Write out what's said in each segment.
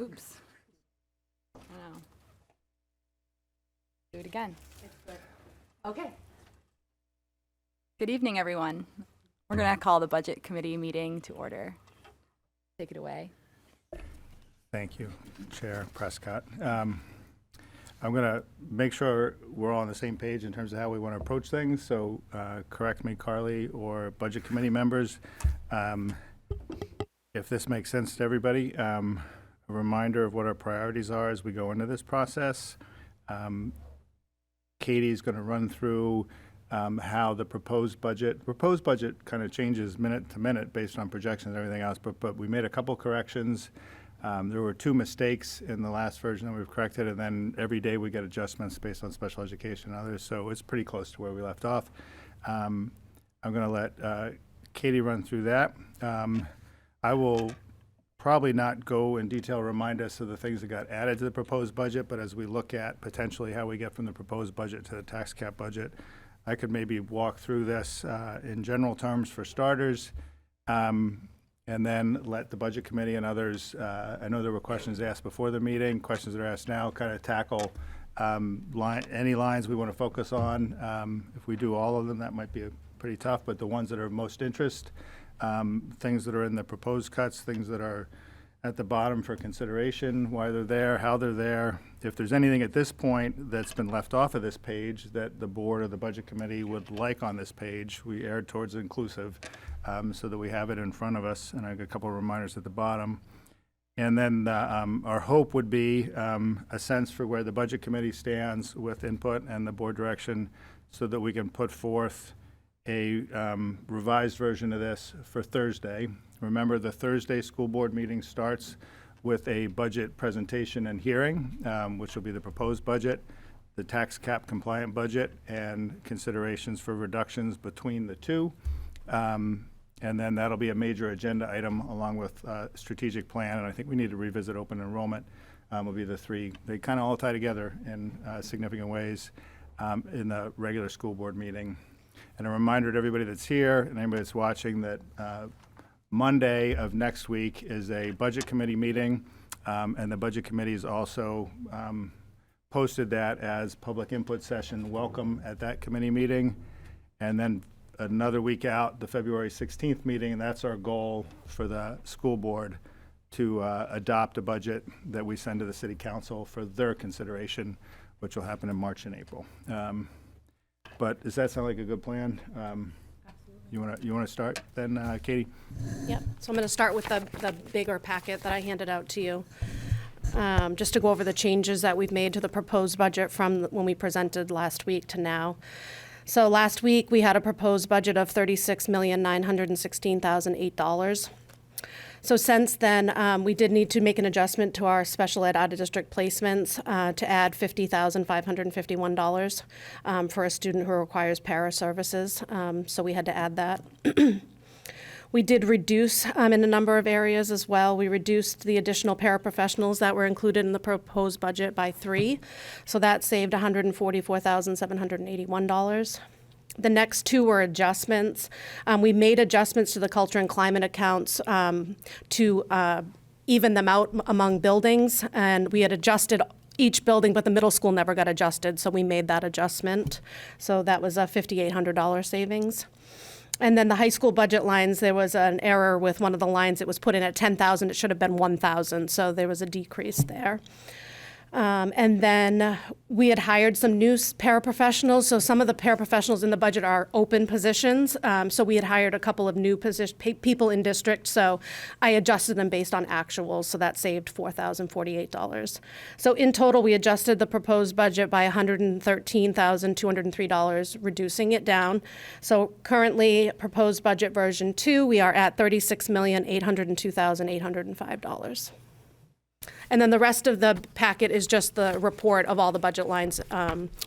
Oops. I know. Do it again. Okay. Good evening, everyone. We're going to call the Budget Committee meeting to order. Take it away. Thank you, Chair Prescott. I'm going to make sure we're all on the same page in terms of how we want to approach things. So correct me, Carly, or Budget Committee members, if this makes sense to everybody. A reminder of what our priorities are as we go into this process. Katie's going to run through how the proposed budget kind of changes minute to minute based on projections and everything else, but we made a couple corrections. There were 2 mistakes in the last version that we've corrected, and then every day we get adjustments based on special education and others, so it's pretty close to where we left off. I'm going to let Katie run through that. I will probably not go in detail, remind us of the things that got added to the proposed budget, but as we look at potentially how we get from the proposed budget to the tax cap budget, I could maybe walk through this in general terms for starters, and then let the Budget Committee and others, I know there were questions asked before the meeting, questions that are asked now, kind of tackle any lines we want to focus on. If we do all of them, that might be pretty tough, but the ones that are of most interest, things that are in the proposed cuts, things that are at the bottom for consideration, why they're there, how they're there. If there's anything at this point that's been left off of this page that the board or the Budget Committee would like on this page, we erred towards inclusive so that we have it in front of us. And I got a couple of reminders at the bottom. And then our hope would be a sense for where the Budget Committee stands with input and the board direction so that we can put forth a revised version of this for Thursday. Remember, the Thursday school board meeting starts with a budget presentation and hearing, which will be the proposed budget, the tax cap compliant budget, and considerations for reductions between the two. And then that'll be a major agenda item along with strategic plan. And I think we need to revisit open enrollment. Will be the 3. They kind of all tie together in significant ways in the regular school board meeting. And a reminder to everybody that's here and anybody that's watching that Monday of next week is a Budget Committee meeting, and the Budget Committee has also posted that as public input session. Welcome at that committee meeting. And then another week out, the February 16th meeting, and that's our goal for the school board to adopt a budget that we send to the City Council for their consideration, which will happen in March and April. But does that sound like a good plan? You want to start then, Katie? Yep. So I'm going to start with the bigger packet that I handed out to you, just to go over the changes that we've made to the proposed budget from when we presented last week to now. So last week we had a proposed budget of $36,916,008. So since then, we did need to make an adjustment to our special ed out-of-district placements to add $50,551 for a student who requires para services. So we had to add that. We did reduce in a number of areas as well. We reduced the additional paraprofessionals that were included in the proposed budget by 3. So that saved $144,781. The next 2 were adjustments. We made adjustments to the culture and climate accounts to even them out among buildings, and we had adjusted each building, but the middle school never got adjusted, so we made that adjustment. So that was a $5,800 savings. And then the high school budget lines, there was an error with one of the lines. It was put in at 10,000. It should have been 1,000, so there was a decrease there. And then we had hired some new paraprofessionals. So some of the paraprofessionals in the budget are open positions. So we had hired a couple of new people in district. So I adjusted them based on actuals. So that saved $4,048. So in total, we adjusted the proposed budget by $113,203, reducing it down. So currently, proposed budget version 2, we are at $36,802,805. And then the rest of the packet is just the report of all the budget lines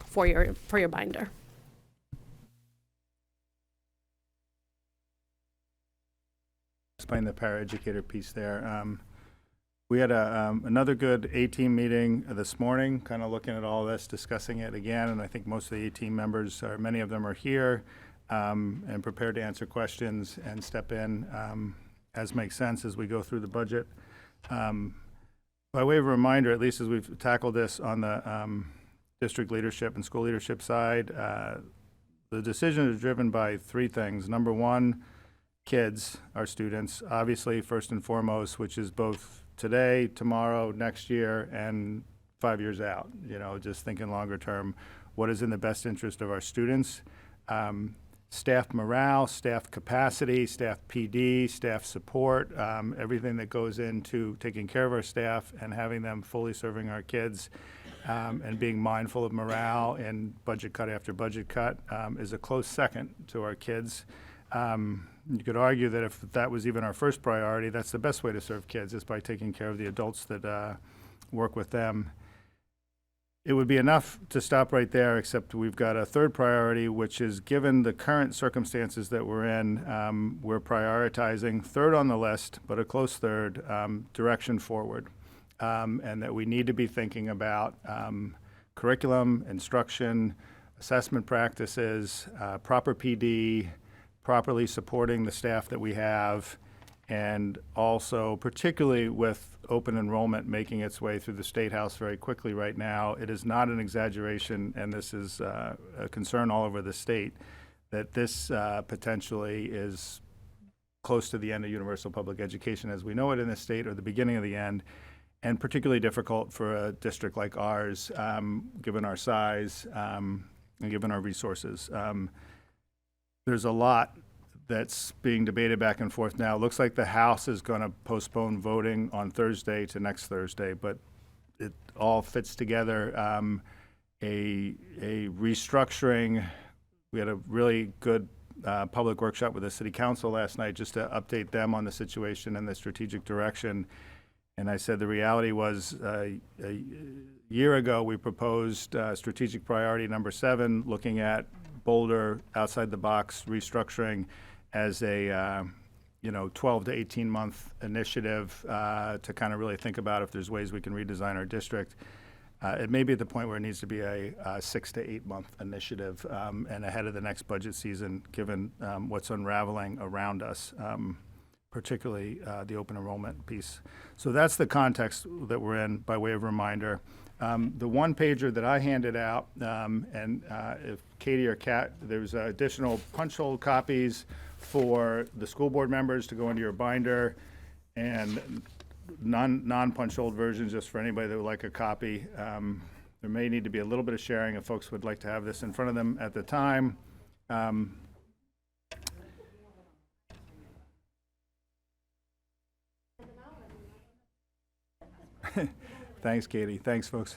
for your binder. Explain the paraeducator piece there. We had another good A-team meeting this morning, kind of looking at all this, discussing it again, and I think most of the A-team members, or many of them, are here and prepared to answer questions and step in as makes sense as we go through the budget. By way of a reminder, at least as we've tackled this on the district leadership and school leadership side, the decision is driven by three things. Number one, kids, our students, obviously first and foremost, which is both today, tomorrow, next year, and 5 years out. You know, just thinking longer term, what is in the best interest of our students. Staff morale, staff capacity, staff PD, staff support, everything that goes into taking care of our staff and having them fully serving our kids, and being mindful of morale and budget cut after budget cut is a close second to our kids. You could argue that if that was even our first priority, that's the best way to serve kids, is by taking care of the adults that work with them. It would be enough to stop right there, except we've got a third priority, which is, given the current circumstances that we're in, we're prioritizing third on the list, but a close third, direction forward. And that we need to be thinking about curriculum, instruction, assessment practices, proper PD, properly supporting the staff that we have, and also, particularly with open enrollment making its way through the State House very quickly right now, it is not an exaggeration, and this is a concern all over the state, that this potentially is close to the end of universal public education as we know it in the state, or the beginning of the end, and particularly difficult for a district like ours, given our size and given our resources. There's a lot that's being debated back and forth now. It looks like the House is going to postpone voting on Thursday to next Thursday, but it all fits together. A restructuring. We had a really good public workshop with the City Council last night just to update them on the situation and the strategic direction. And I said the reality was a year ago we proposed strategic priority number 7, looking at bolder, outside-the-box restructuring as a 12 to 18 month initiative to kind of really think about if there's ways we can redesign our district. It may be at the point where it needs to be a 6 to 8 month initiative and ahead of the next budget season, given what's unraveling around us, particularly the open enrollment piece. So that's the context that we're in, by way of reminder. The one pager that I handed out, and if Katie or Kat, there's additional punch hole copies for the school board members to go into your binder, and non-punch hole versions just for anybody that would like a copy. There may need to be a little bit of sharing if folks would like to have this in front of them at the time. Thanks, Katie. Thanks, folks.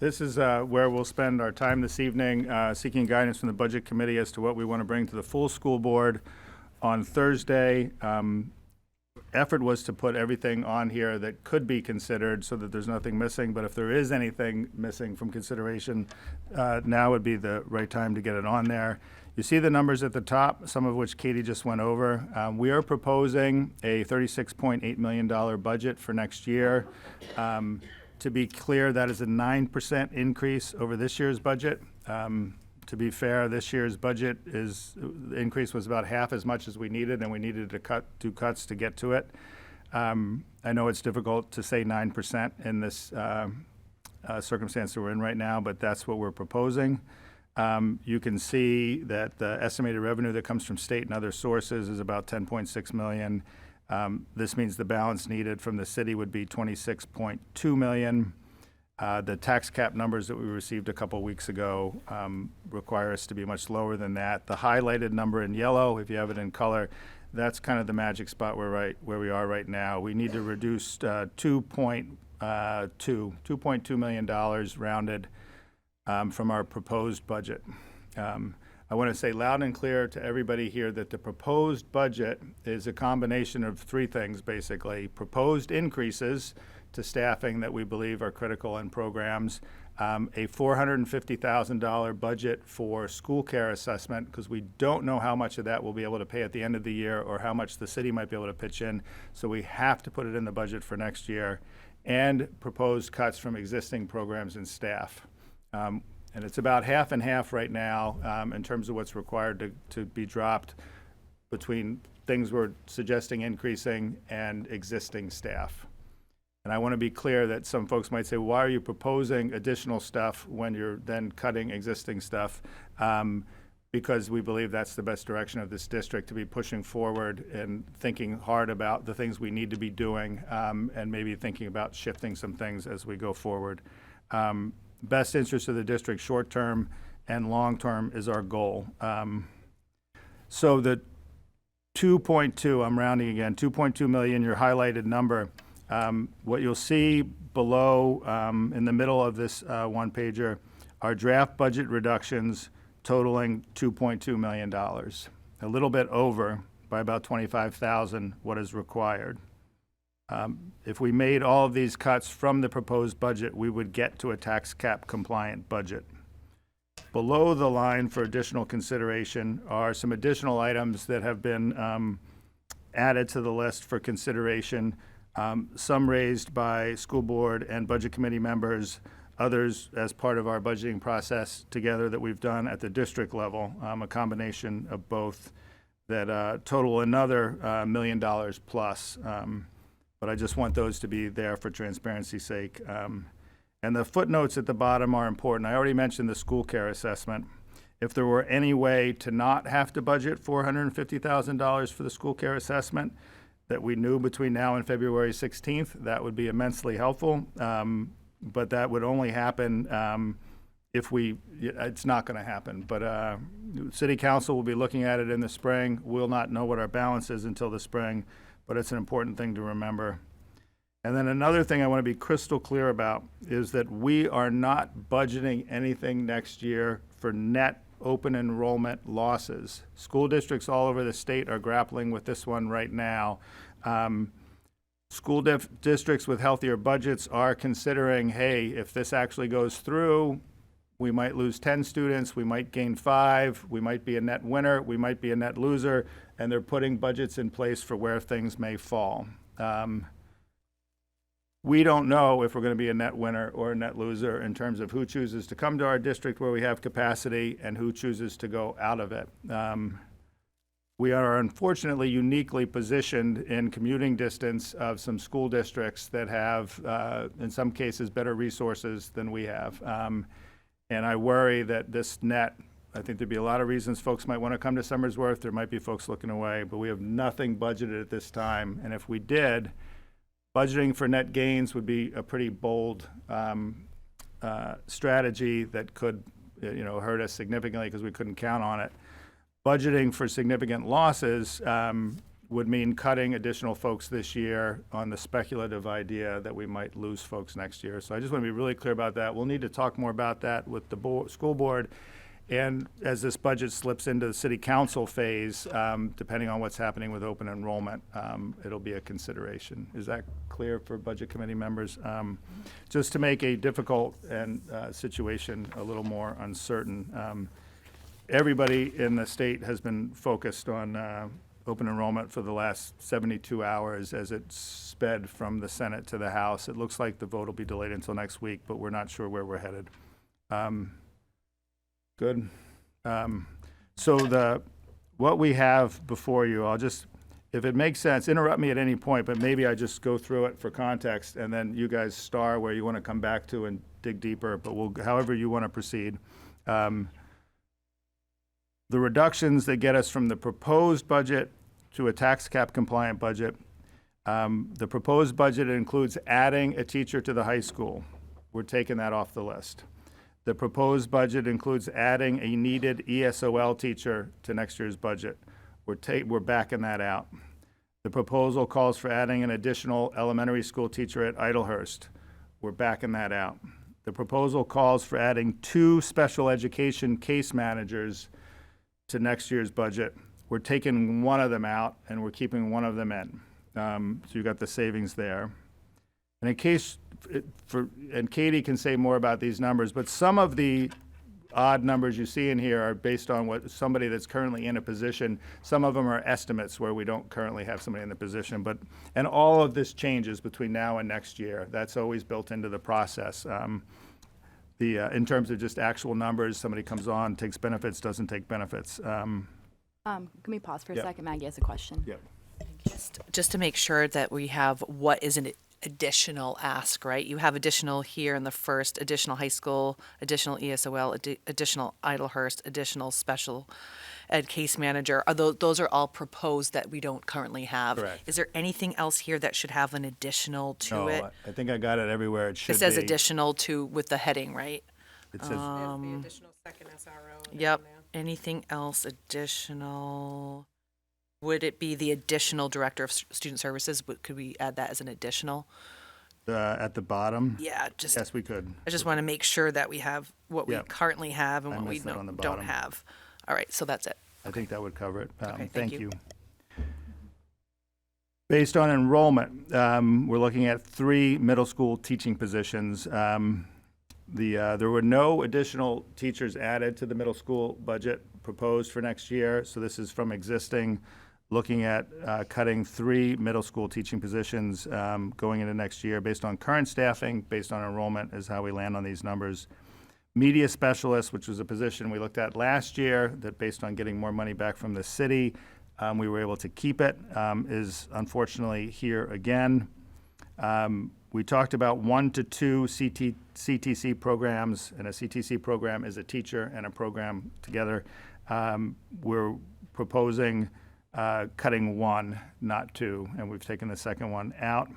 This is where we'll spend our time this evening, seeking guidance from the Budget Committee as to what we want to bring to the full school board on Thursday. Effort was to put everything on here that could be considered so that there's nothing missing, but if there is anything missing from consideration, now would be the right time to get it on there. You see the numbers at the top, some of which Katie just went over. We are proposing a $36.8 million budget for next year. To be clear, that is a 9% increase over this year's budget. To be fair, this year's budget the increase was about half as much as we needed, and we needed to do cuts to get to it. I know it's difficult to say 9% in this circumstance that we're in right now, but that's what we're proposing. You can see that the estimated revenue that comes from state and other sources is about $10.6 million. This means the balance needed from the city would be $26.2 million. The tax cap numbers that we received a couple weeks ago require us to be much lower than that. The highlighted number in yellow, if you have it in color, that's kind of the magic spot where we are right now. We need to reduce $2.2 million rounded from our proposed budget. I want to say loud and clear to everybody here that the proposed budget is a combination of three things, basically. Proposed increases to staffing that we believe are critical in programs, a $450,000 budget for school care assessment, because we don't know how much of that we'll be able to pay at the end of the year or how much the city might be able to pitch in, so we have to put it in the budget for next year, and proposed cuts from existing programs and staff. And it's about half and half right now in terms of what's required to be dropped between things we're suggesting increasing and existing staff. And I want to be clear that some folks might say, why are you proposing additional stuff when you're then cutting existing stuff? Because we believe that's the best direction of this district, to be pushing forward and thinking hard about the things we need to be doing, and maybe thinking about shifting some things as we go forward. Best interest of the district, short-term and long-term, is our goal. So the 2.2, I'm rounding again, 2.2 million, your highlighted number. What you'll see below in the middle of this one-pager are draft budget reductions totaling $2.2 million, a little bit over by about 25,000 what is required. If we made all of these cuts from the proposed budget, we would get to a tax cap compliant budget. Below the line for additional consideration are some additional items that have been added to the list for consideration, some raised by school board and budget committee members, others as part of our budgeting process together that we've done at the district level, a combination of both that total another $1 million plus. But I just want those to be there for transparency's sake. And the footnotes at the bottom are important. I already mentioned the school care assessment. If there were any way to not have to budget $450,000 for the school care assessment that we knew between now and February 16th, that would be immensely helpful. But that would only happen if it's not going to happen. But City Council will be looking at it in the spring. We'll not know what our balance is until the spring, but it's an important thing to remember. And then another thing I want to be crystal clear about is that we are not budgeting anything next year for net open enrollment losses. School districts all over the state are grappling with this one right now. School districts with healthier budgets are considering, hey, if this actually goes through, we might lose 10 students, we might gain 5, we might be a net winner, we might be a net loser, and they're putting budgets in place for where things may fall. We don't know if we're going to be a net winner or a net loser in terms of who chooses to come to our district where we have capacity and who chooses to go out of it. We are unfortunately uniquely positioned in commuting distance of some school districts that have, in some cases, better resources than we have. And I worry that this net, I think there'd be a lot of reasons folks might want to come to Somersworth. There might be folks looking away, but we have nothing budgeted at this time. And if we did, budgeting for net gains would be a pretty bold strategy that could, hurt us significantly because we couldn't count on it. Budgeting for significant losses would mean cutting additional folks this year on the speculative idea that we might lose folks next year. So I just want to be really clear about that. We'll need to talk more about that with the school board. And as this budget slips into the city council phase, depending on what's happening with open enrollment, it'll be a consideration. Is that clear for budget committee members? Just to make a difficult and situation a little more uncertain, everybody in the state has been focused on open enrollment for the last 72 hours as it sped from the Senate to the House. It looks like the vote will be delayed until next week, but we're not sure where we're headed. Good. So what we have before you, I'll just, if it makes sense, interrupt me at any point, but maybe I just go through it for context, and then you guys star where you want to come back to and dig deeper, but however you want to proceed. The reductions that get us from the proposed budget to a tax cap compliant budget, the proposed budget includes adding a teacher to the high school. We're taking that off the list. The proposed budget includes adding a needed ESOL teacher to next year's budget. We're backing that out. The proposal calls for adding an additional elementary school teacher at Idlehurst. We're backing that out. The proposal calls for adding 2 special education case managers to next year's budget. We're taking one of them out and we're keeping one of them in. So you've got the savings there. And in case, and Katie can say more about these numbers, but some of the odd numbers you see in here are based on what somebody that's currently in a position. Some of them are estimates where we don't currently have somebody in the position, and all of this changes between now and next year. That's always built into the process. In terms of just actual numbers, somebody comes on, takes benefits, doesn't take benefits. Can we pause for a Yep. second? Maggie has a question. Yep. Just to make sure that we have what is an additional ask, right? You have additional here in the first, additional high school, additional ESOL, additional Idlehurst, additional special ed case manager. Are those are all proposed that we don't currently have. Correct. Is there anything else here that should have an additional to No, it? I think I got it everywhere it should It be. says additional to with the heading, right? It says, There's the additional second SRO. down Yep. there. Anything else additional? Would it be the additional director of student services? Could we add that as an additional? at the bottom. Yeah, just Yes, we could. I just want to make sure that we have what we Yep. currently have and I what we missed that on the don't bottom. have. All right, so that's it. I think that would cover it. Okay, Thank thank you. you. Based on enrollment, we're looking at 3 middle school teaching positions. There were no additional teachers added to the middle school budget proposed for next year, so this is from existing, looking at cutting 3 middle school teaching positions going into next year based on current staffing, based on enrollment is how we land on these numbers. Media specialist, which was a position we looked at last year, that based on getting more money back from the city, we were able to keep it, is unfortunately here again. We talked about 1 to 2 CTC programs, and a CTC program is a teacher and a program together. We're proposing cutting 1, not 2, and we've taken the second one out.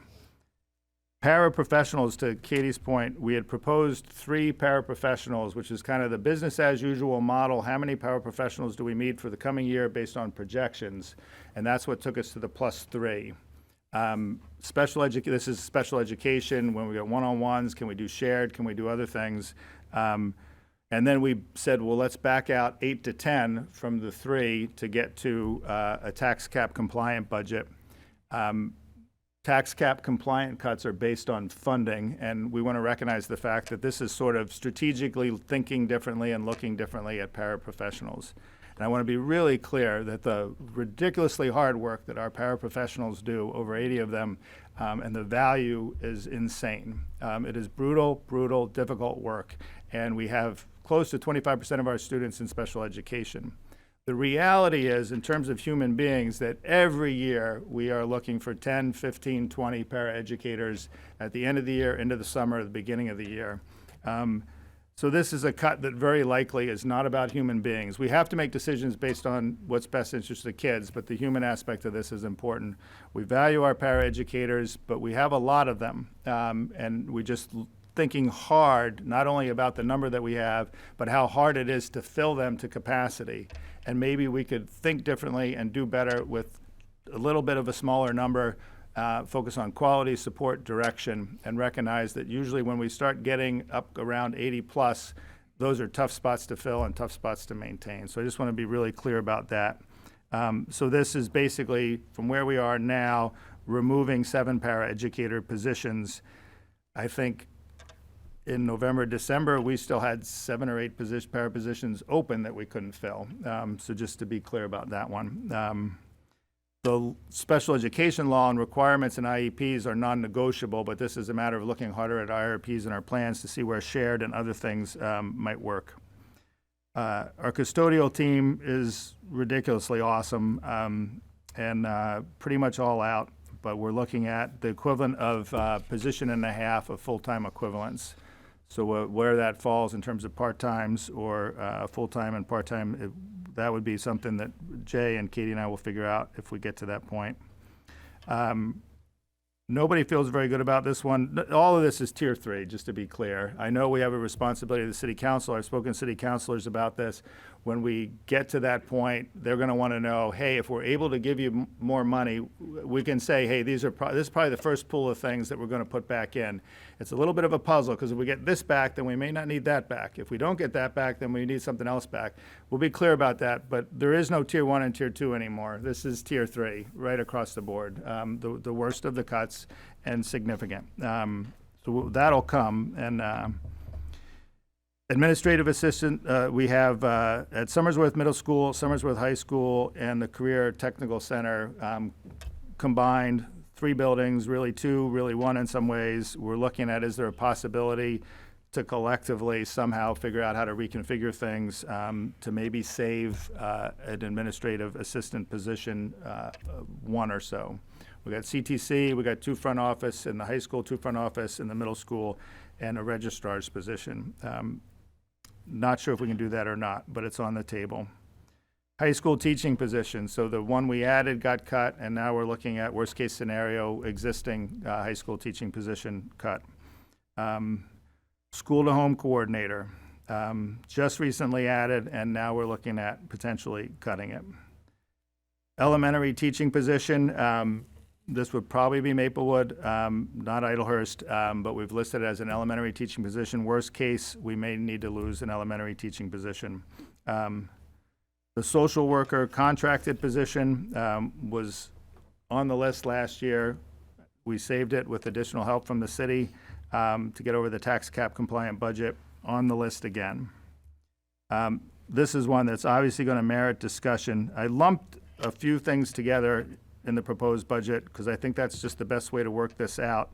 Paraprofessionals, to Katie's point, we had proposed 3 paraprofessionals, which is kind of the business as usual model. How many paraprofessionals do we need for the coming year based on projections? And that's what took us to the +3. This is special education. When we got one-on-ones, can we do shared? Can we do other things? And then we said, well, let's back out 8 to 10 from the 3 to get to a tax cap compliant budget. Tax cap compliant cuts are based on funding, and we want to recognize the fact that this is sort of strategically thinking differently and looking differently at paraprofessionals. And I want to be really clear that the ridiculously hard work that our paraprofessionals do, over 80 of them, and the value is insane. It is brutal, difficult work, and we have close to 25% of our students in special education. The reality is, in terms of human beings, that every year we are looking for 10, 15, 20 paraeducators at the end of the year, into the summer, the beginning of the year. So this is a cut that very likely is not about human beings. We have to make decisions based on what's best interest of kids, but the human aspect of this is important. We value our paraeducators, but we have a lot of them, and we just thinking hard, not only about the number that we have, but how hard it is to fill them to capacity. And maybe we could think differently and do better with a little bit of a smaller number, focus on quality, support, direction, and recognize that usually when we start getting up around 80 plus, those are tough spots to fill and tough spots to maintain. So I just want to be really clear about that. So this is basically, from where we are now, removing 7 paraeducator positions. I think in November, December, we still had 7 or 8 para positions open that we couldn't fill. So just to be clear about that one. The special education law and requirements and IEPs are non-negotiable, but this is a matter of looking harder at IRPs and our plans to see where shared and other things might work. Our custodial team is ridiculously awesome and pretty much all out, but we're looking at the equivalent of position and a half of full-time equivalents. So where that falls in terms of part-times or full-time and part-time, that would be something that Jay and Katie and I will figure out if we get to that point. Nobody feels very good about this one. All of this is tier 3, just to be clear. I know we have a responsibility to the city council. I've spoken to city councilors about this. When we get to that point, they're going to want to know, hey, if we're able to give you more money, we can say, hey, this is probably the first pool of things that we're going to put back in. It's a little bit of a puzzle, because if we get this back, then we may not need that back. If we don't get that back, then we need something else back. We'll be clear about that, but there is no tier 1 and tier 2 anymore. This is tier 3, right across the board, the worst of the cuts and significant. So that'll come, and Administrative assistant, we have at Somersworth Middle School, Somersworth High School, and the Career Technical Center combined 3 buildings, really 2, really 1 in some ways. We're looking at, is there a possibility to collectively somehow figure out how to reconfigure things to maybe save an administrative assistant position, 1 or so. We got CTC, we got 2 front office in the high school, 2 front office in the middle school, and a registrar's position. Not sure if we can do that or not, but it's on the table. High school teaching position. So the one we added got cut, and now we're looking at worst case scenario, existing high school teaching position cut. School to home coordinator, just recently added, and now we're looking at potentially cutting it. Elementary teaching position, this would probably be Maplewood, not Idlehurst, but we've listed it as an elementary teaching position. Worst case, we may need to lose an elementary teaching position. The social worker contracted position was on the list last year. We saved it with additional help from the city to get over the tax cap compliant budget. On the list again. This is one that's obviously going to merit discussion. I lumped a few things together in the proposed budget because I think that's just the best way to work this out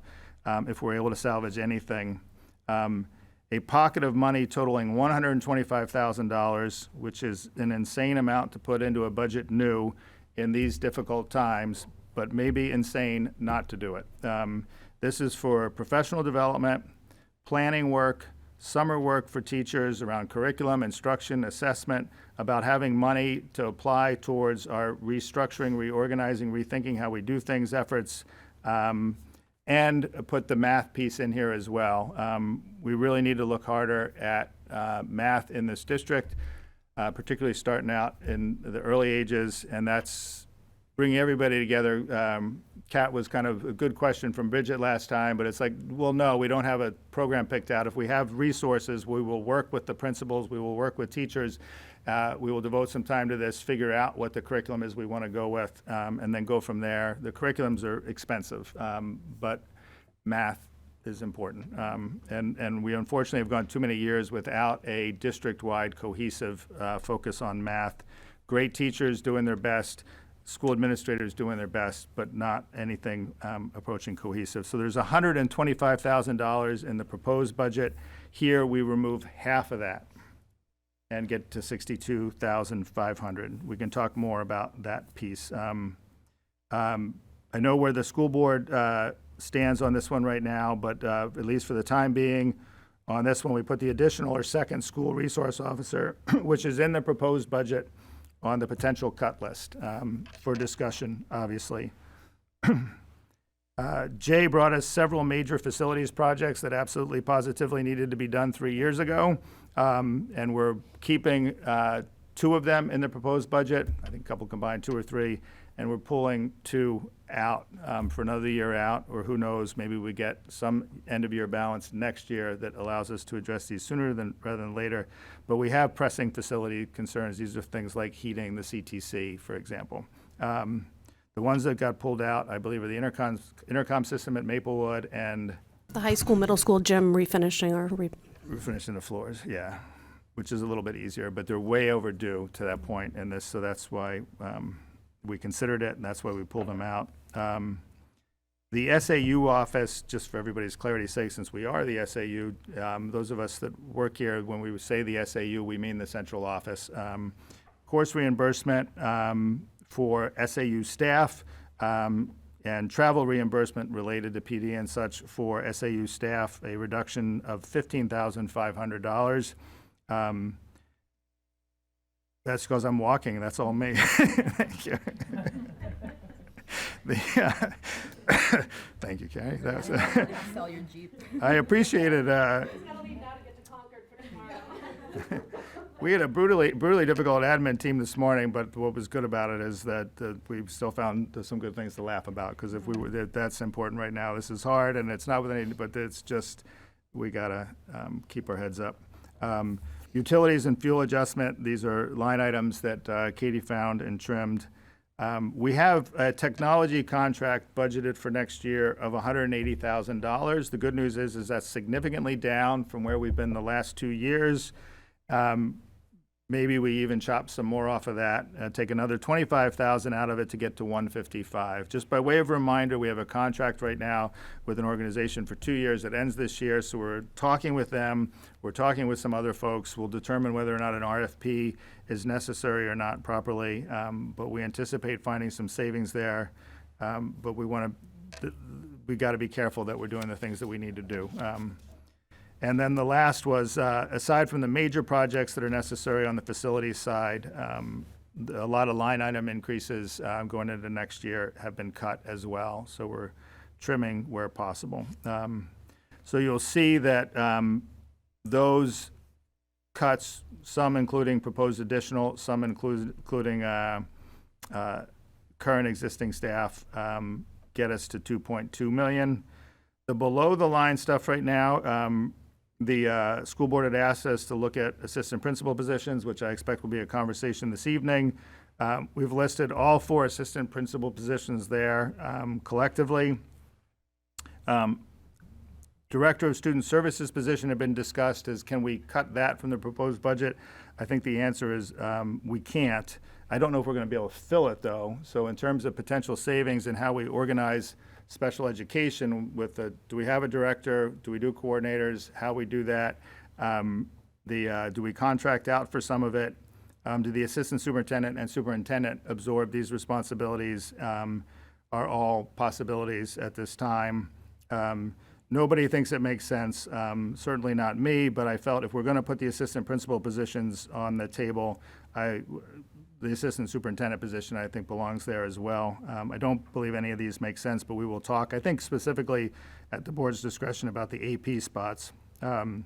if we're able to salvage anything. A pocket of money totaling $125,000, which is an insane amount to put into a budget new in these difficult times, but maybe insane not to do it. This is for professional development, planning work, summer work for teachers around curriculum, instruction, assessment, about having money to apply towards our restructuring, reorganizing, rethinking how we do things efforts, and put the math piece in here as well. We really need to look harder at math in this district, particularly starting out in the early ages, and that's bringing everybody together. Kat was kind of a good question from Bridget last time, but it's like, well, no, we don't have a program picked out. If we have resources, we will work with the principals, we will work with teachers, we will devote some time to this, figure out what the curriculum is we want to go with, and then go from there. The curriculums are expensive, but math is important. And we unfortunately have gone too many years without a district-wide cohesive focus on math. Great teachers doing their best, school administrators doing their best, but not anything approaching cohesive. So there's $125,000 in the proposed budget. Here, we remove half of that and get to $62,500. We can talk more about that piece. I know where the school board stands on this one right now, but at least for the time being, on this one, we put the additional or second school resource officer, which is in the proposed budget, on the potential cut list for discussion, obviously. Jay brought us several major facilities projects that absolutely positively needed to be done 3 years ago, and we're keeping 2 of them in the proposed budget. I think a couple combined, 2 or 3, and we're pulling 2 out for another year out, or who knows, maybe we get some end-of-year balance next year that allows us to address these sooner rather than later. But we have pressing facility concerns. These are things like heating the CTC, for example. The ones that got pulled out, I believe, are the intercom system at Maplewood and The high school, middle school gym refinishing or refinishing the floors, yeah, which is a little bit easier, but they're way overdue to that point in this, so that's why we considered it, and that's why we pulled them out. The SAU office, just for everybody's clarity's sake, since we are the SAU, those of us that work here, when we say the SAU, we mean the central office. Course reimbursement for SAU staff and travel reimbursement related to PD and such for SAU staff, a reduction of $15,500. That's because I'm walking, that's all me. Thank you. Thank you, Carrie. That was, Sell your Jeep. I appreciate it. We had a brutally difficult admin team this morning, but what was good about it is that we still found some good things to laugh about, because if we were, that's important right now. This is hard, and it's not with any, but it's just, we gotta keep our heads up. Utilities and fuel adjustment, these are line items that Katie found and trimmed. We have a technology contract budgeted for next year of $180,000. The good news is that's significantly down from where we've been the last 2 years. Maybe we even chop some more off of that, take another $25,000 out of it to get to $155,000. Just by way of reminder, we have a contract right now with an organization for 2 years that ends this year, so we're talking with them. We're talking with some other folks. We'll determine whether or not an RFP is necessary or not properly, but we anticipate finding some savings there. But we got to be careful that we're doing the things that we need to do. And then the last was, aside from the major projects that are necessary on the facilities side, a lot of line item increases going into next year have been cut as well. So we're trimming where possible. So you'll see that those cuts, some including proposed additional, some including current existing staff, get us to 2.2 million. The below the line stuff right now, the school board had asked us to look at assistant principal positions, which I expect will be a conversation this evening. We've listed all 4 assistant principal positions there collectively. Director of Student Services position had been discussed as, can we cut that from the proposed budget? I think the answer is we can't. I don't know if we're going to be able to fill it, though. So in terms of potential savings and how we organize special education with do we have a director? Do we do coordinators? How we do that? Do we contract out for some of it? Do the assistant superintendent and superintendent absorb these responsibilities? Are all possibilities at this time. Nobody thinks it makes sense, certainly not me, but I felt if we're going to put the assistant principal positions on the table, the assistant superintendent position, I think, belongs there as well. I don't believe any of these make sense, but we will talk, I think, specifically at the board's discretion about the AP spots. The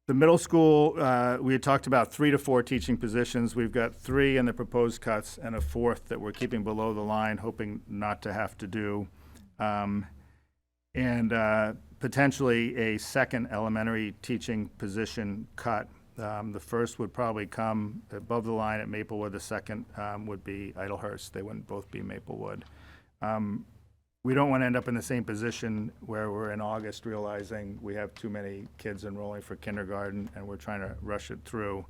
middle school, we had talked about 3 to 4 teaching positions. We've got 3 in the proposed cuts and a 4th that we're keeping below the line, hoping not to have to do. And potentially a second elementary teaching position cut. The first would probably come above the line at Maplewood. The second would be Idlehurst. They wouldn't both be Maplewood. We don't want to end up in the same position where we're in August realizing we have too many kids enrolling for kindergarten and we're trying to rush it through.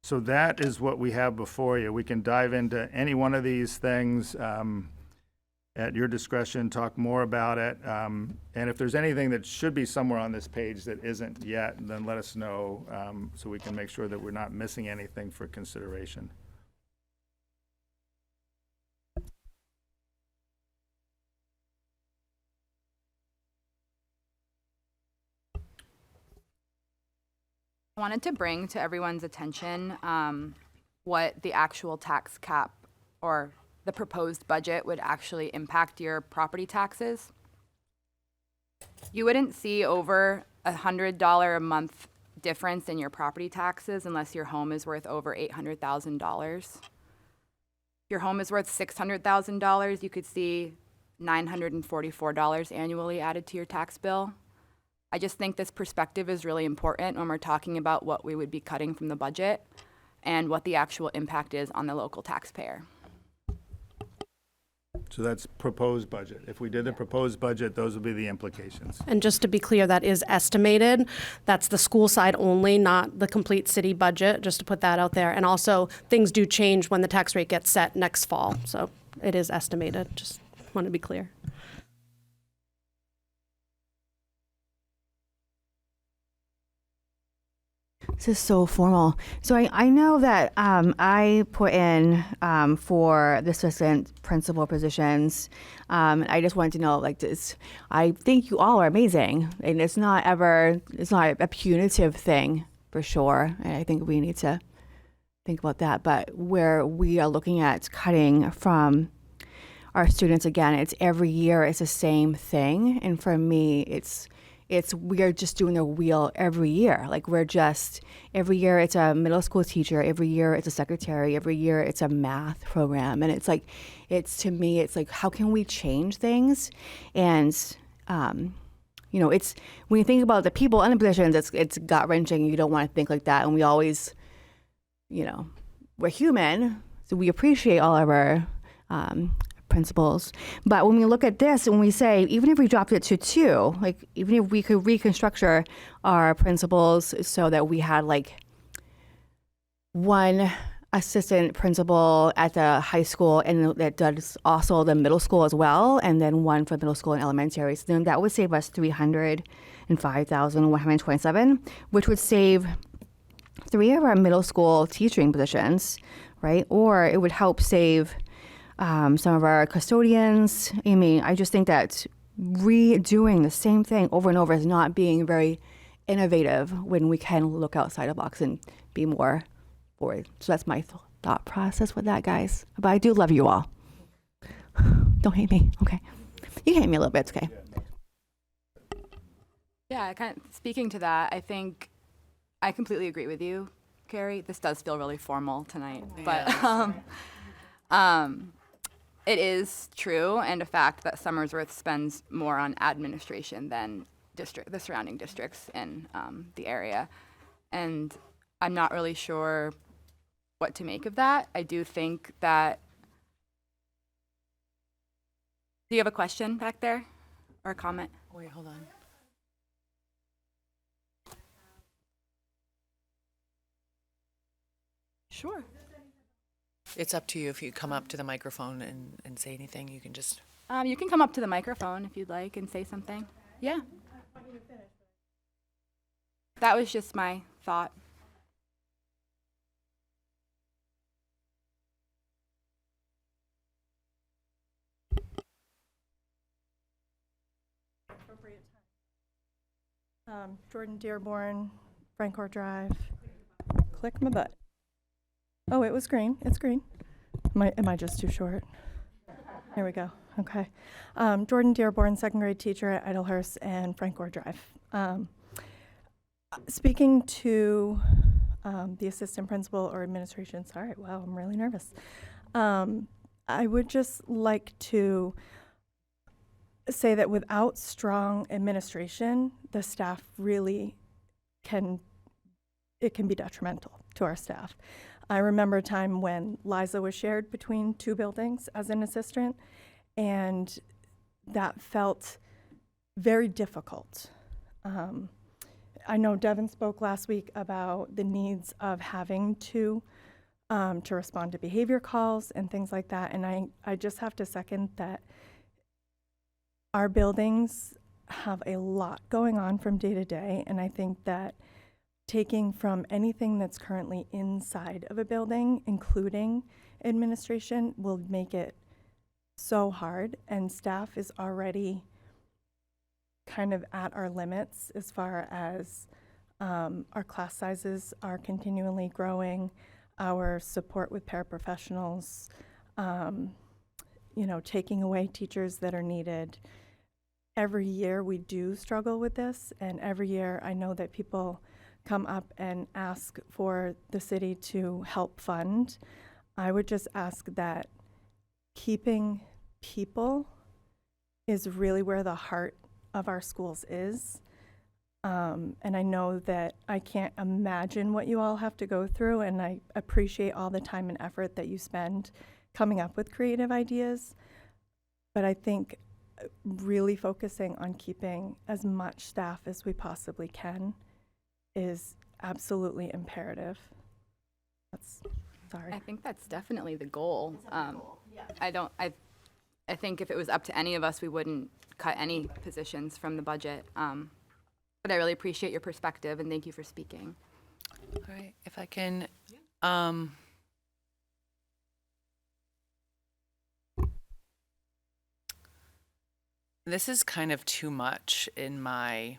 So that is what we have before you. We can dive into any one of these things at your discretion, talk more about it. And if there's anything that should be somewhere on this page that isn't yet, then let us know so we can make sure that we're not missing anything for consideration. I wanted to bring to everyone's attention what the actual tax cap or the proposed budget would actually impact your property taxes. You wouldn't see over $100 a month difference in your property taxes unless your home is worth over $800,000. If your home is worth $600,000, you could see $944 annually added to your tax bill. I just think this perspective is really important when we're talking about what we would be cutting from the budget and what the actual impact is on the local taxpayer. So that's proposed budget. If we did the proposed budget, those would be the implications. And just to be clear, that is estimated. That's the school side only, not the complete city budget, just to put that out there. And also, things do change when the tax rate gets set next fall. So it is estimated. Just want to be clear. This is so formal. So I know that I put in for the assistant principal positions. I just wanted to know, like, this. I think you all are amazing, and it's not a punitive thing for sure. And I think we need to think about that. But where we are looking at cutting from our students, again, it's every year it's the same thing, and for me, we're just doing a wheel every year. Like every year it's a middle school teacher, every year it's a secretary, every year it's a math program. And to me, it's like, how can we change things? And, it's, when you think about the people in the positions, it's gut wrenching. You don't want to think like that. And we always, we're human, so we appreciate all of our principals. But when we look at this and we say, even if we dropped it to 2, like even if we could reconstruct our principals so that we had like 1 assistant principal at the high school and that does also the middle school as well, and then 1 for middle school and elementary. So then that would save us $305,127, which would save 3 of our middle school teaching positions, right? Or it would help save some of our custodians. I mean, I just think that redoing the same thing over and over is not being very innovative when we can look outside the box and be more forward. So that's my thought process with that, guys. But I do love you all. Don't hate me, okay? You can hate me a little bit, it's okay. Yeah, speaking to that, I think I completely agree with you, Carrie. This does feel really formal tonight, but it is true and a fact that Somersworth spends more on administration than the surrounding districts in the area, and I'm not really sure what to make of that. I do think that. Do you have a question back there, or a comment? Wait, hold on. Sure. It's up to you if you come up to the microphone and say anything. You can just. You can come up to the microphone if you'd like and say something. Yeah. That was just my thought. Jordan Dearborn, Frankfort Drive. Click my butt. Oh, it was green. It's green. Am I just too short? Here we go. Okay. Jordan Dearborn, 2nd grade teacher at Idlehurst and Frankfort Drive. Speaking to the assistant principal or administration, sorry, wow, I'm really nervous. I would just like to say that without strong administration, the staff really can be detrimental to our staff. I remember a time when Liza was shared between 2 buildings as an assistant, and that felt very difficult. I know Devin spoke last week about the needs of having to respond to behavior calls and things like that, and I just have to second that our buildings have a lot going on from day to day, and I think that taking from anything that's currently inside of a building, including administration, will make it so hard, and staff is already kind of at our limits as far as our class sizes are continually growing, our support with paraprofessionals, taking away teachers that are needed. Every year we do struggle with this, and every year I know that people come up and ask for the city to help fund. I would just ask that keeping people is really where the heart of our schools is. And I know that I can't imagine what you all have to go through, and I appreciate all the time and effort that you spend coming up with creative ideas. But I think really focusing on keeping as much staff as we possibly can is absolutely imperative. Sorry. I think that's definitely the goal. I think if it was up to any of us, we wouldn't cut any positions from the budget. But I really appreciate your perspective, and thank you for speaking. All right, if I can, this is kind of too much in my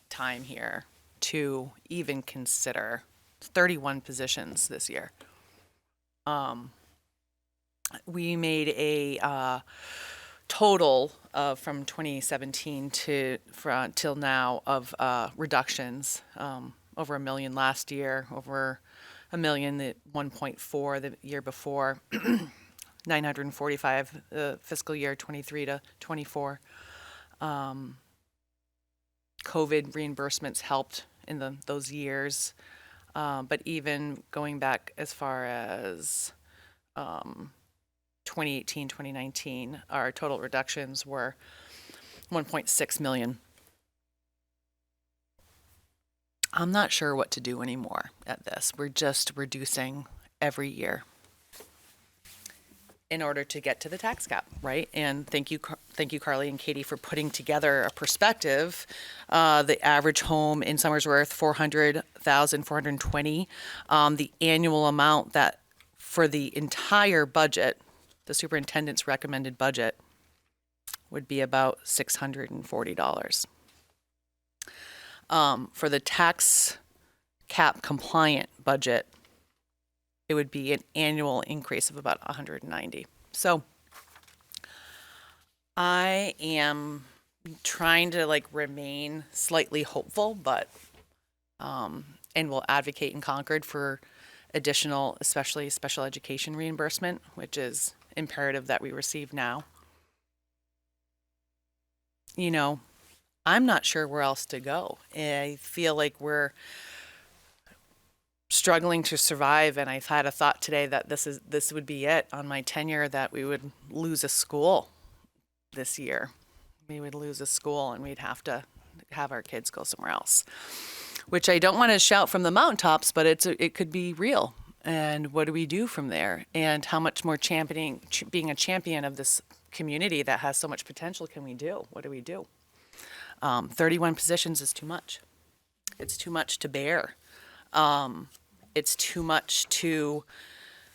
time here to even consider. 31 positions this year. We made a total of from 2017 till now of reductions, over $1 million last year, over $1 million the 1.4 the year before, 945 the fiscal year 23 to 24. COVID reimbursements helped in those years. But even going back as far as 2018, 2019, our total reductions were 1.6 million. I'm not sure what to do anymore at this. We're just reducing every year in order to get to the tax cap, right? And thank you, Carly and Katie, for putting together a perspective. The average home in Somersworth, 400,420. The annual amount that for the entire budget, the superintendent's recommended budget, would be about $640. For the tax cap compliant budget, it would be an annual increase of about 190. So I am trying to remain slightly hopeful, but and will advocate in Concord for additional, especially special education reimbursement, which is imperative that we receive now. You know, I'm not sure where else to go. I feel like we're struggling to survive, and I've had a thought today that this would be it on my tenure, that we would lose a school this year. We would lose a school and we'd have to have our kids go somewhere else, which I don't want to shout from the mountaintops, but it could be real. And what do we do from there? And how much more being a champion of this community that has so much potential can we do? What do we do? 31 positions is too much. It's too much to bear. It's too much to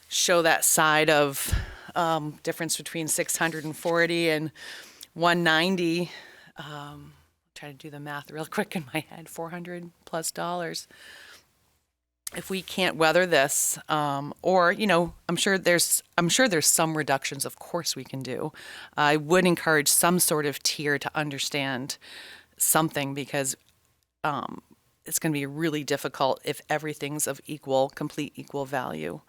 show that side of difference between 640 and 190. Try to do the math real quick in my head. $400+ if we can't weather this, or I'm sure there's some reductions. Of course we can do. I would encourage some sort of tier to understand something, because it's going to be really difficult if everything's of complete equal value.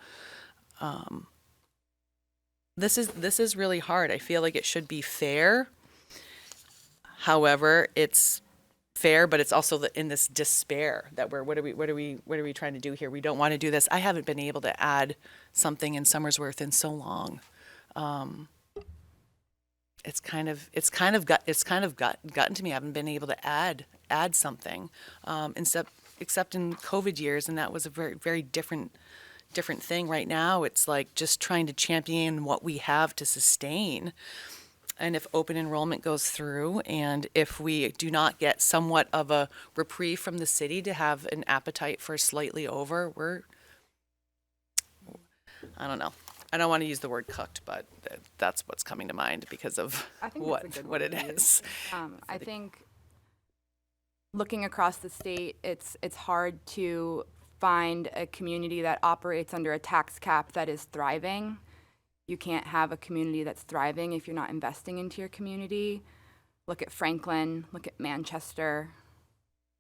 This is really hard. I feel like it should be fair. However, it's fair, but it's also in this despair that what are we trying to do here? We don't want to do this. I haven't been able to add something in Somersworth in so long. It's kind of gotten to me. I haven't been able to add something, except in COVID years, and that was a very, very different thing. Right now, it's like just trying to champion what we have to sustain. And if open enrollment goes through, and if we do not get somewhat of a reprieve from the city to have an appetite for slightly over, I don't know. I don't want to use the word cooked, but that's what's coming to mind because of I think what that's a good what word it to is. I think looking across the state, it's hard to find a community that operates under a tax cap that is thriving. You can't have a community that's thriving if you're not investing into your community. Look at Franklin, look at Manchester,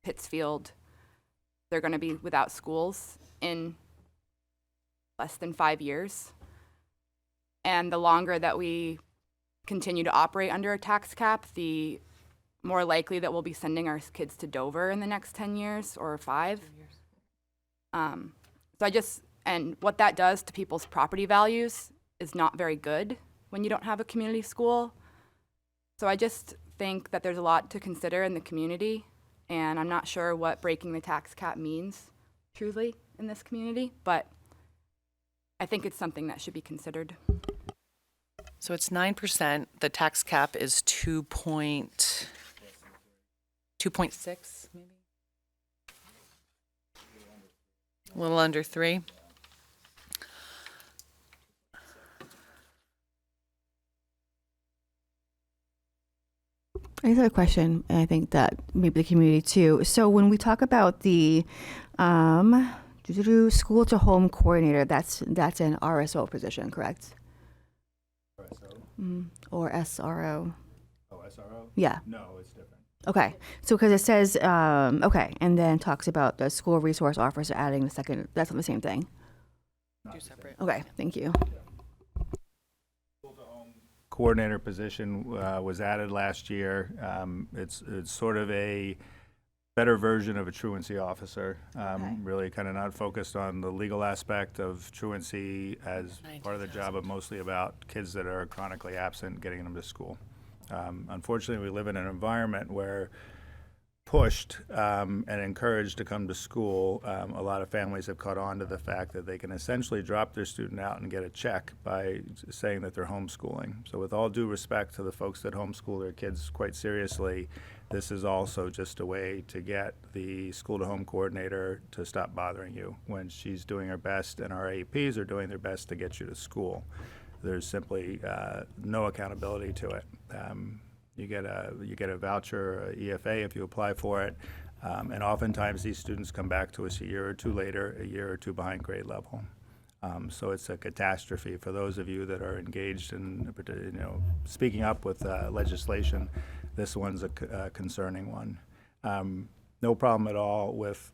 Pittsfield. They're going to be without schools in less than 5 years. And the longer that we continue to operate under a tax cap, the more likely that we'll be sending our kids to Dover in the next 10 years or 5. And what that does to people's property values is not very good when you don't have a community school. So I just think that there's a lot to consider in the community, and I'm not sure what breaking the tax cap means truly in this community, but I think it's something that should be considered. So it's 9%. The tax cap is 2.6, maybe? A little under 3. I just have a question, and I think that maybe the community too. So when we talk about the school to home coordinator, that's an RSO position, correct? RSO? Or SRO? Oh, SRO? Yeah. No, it's different. Okay. So because it says, okay, and then talks about the school resource officer adding the second, that's not the same thing. Two separate. Okay, thank you. Coordinator position was added last year. It's sort of a better version of a truancy officer. Really kind of not focused on the legal aspect of truancy as part of the job, but mostly about kids that are chronically absent, getting them to school. Unfortunately, we live in an environment where pushed and encouraged to come to school, a lot of families have caught on to the fact that they can essentially drop their student out and get a check by saying that they're homeschooling. So with all due respect to the folks that homeschool their kids quite seriously, this is also just a way to get the school-to-home coordinator to stop bothering you when she's doing her best and our APs are doing their best to get you to school. There's simply no accountability to it. You get a voucher, a EFA if you apply for it, and oftentimes these students come back to us a year or two later, a year or two behind grade level. So it's a catastrophe for those of you that are engaged in, speaking up with legislation. This one's a concerning one. No problem at all with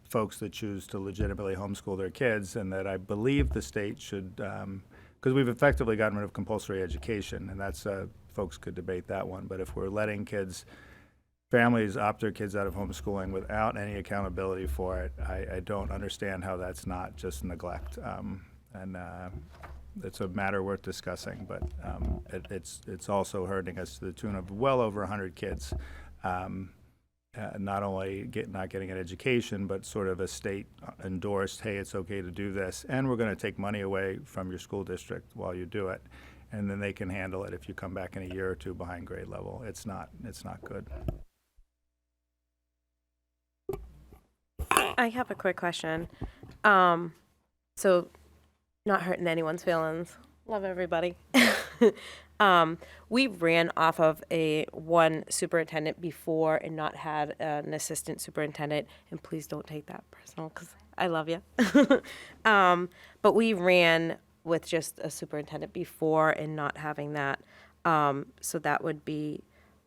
folks that choose to legitimately homeschool their kids, and that I believe the state should, because we've effectively gotten rid of compulsory education, and that's folks could debate that one. But if we're letting families opt their kids out of homeschooling without any accountability for it, I don't understand how that's not just neglect. And it's a matter worth discussing, but it's also hurting us to the tune of well over 100 kids, not only not getting an education, but sort of a state endorsed, hey, it's okay to do this, and we're going to take money away from your school district while you do it. And then they can handle it if you come back in a year or two behind grade level. It's not good. I have a quick question. So, not hurting anyone's feelings. Love everybody. We ran off of one superintendent before and not had an assistant superintendent. And please don't take that personal because I love you. But we ran with just a superintendent before and not having that. So that would be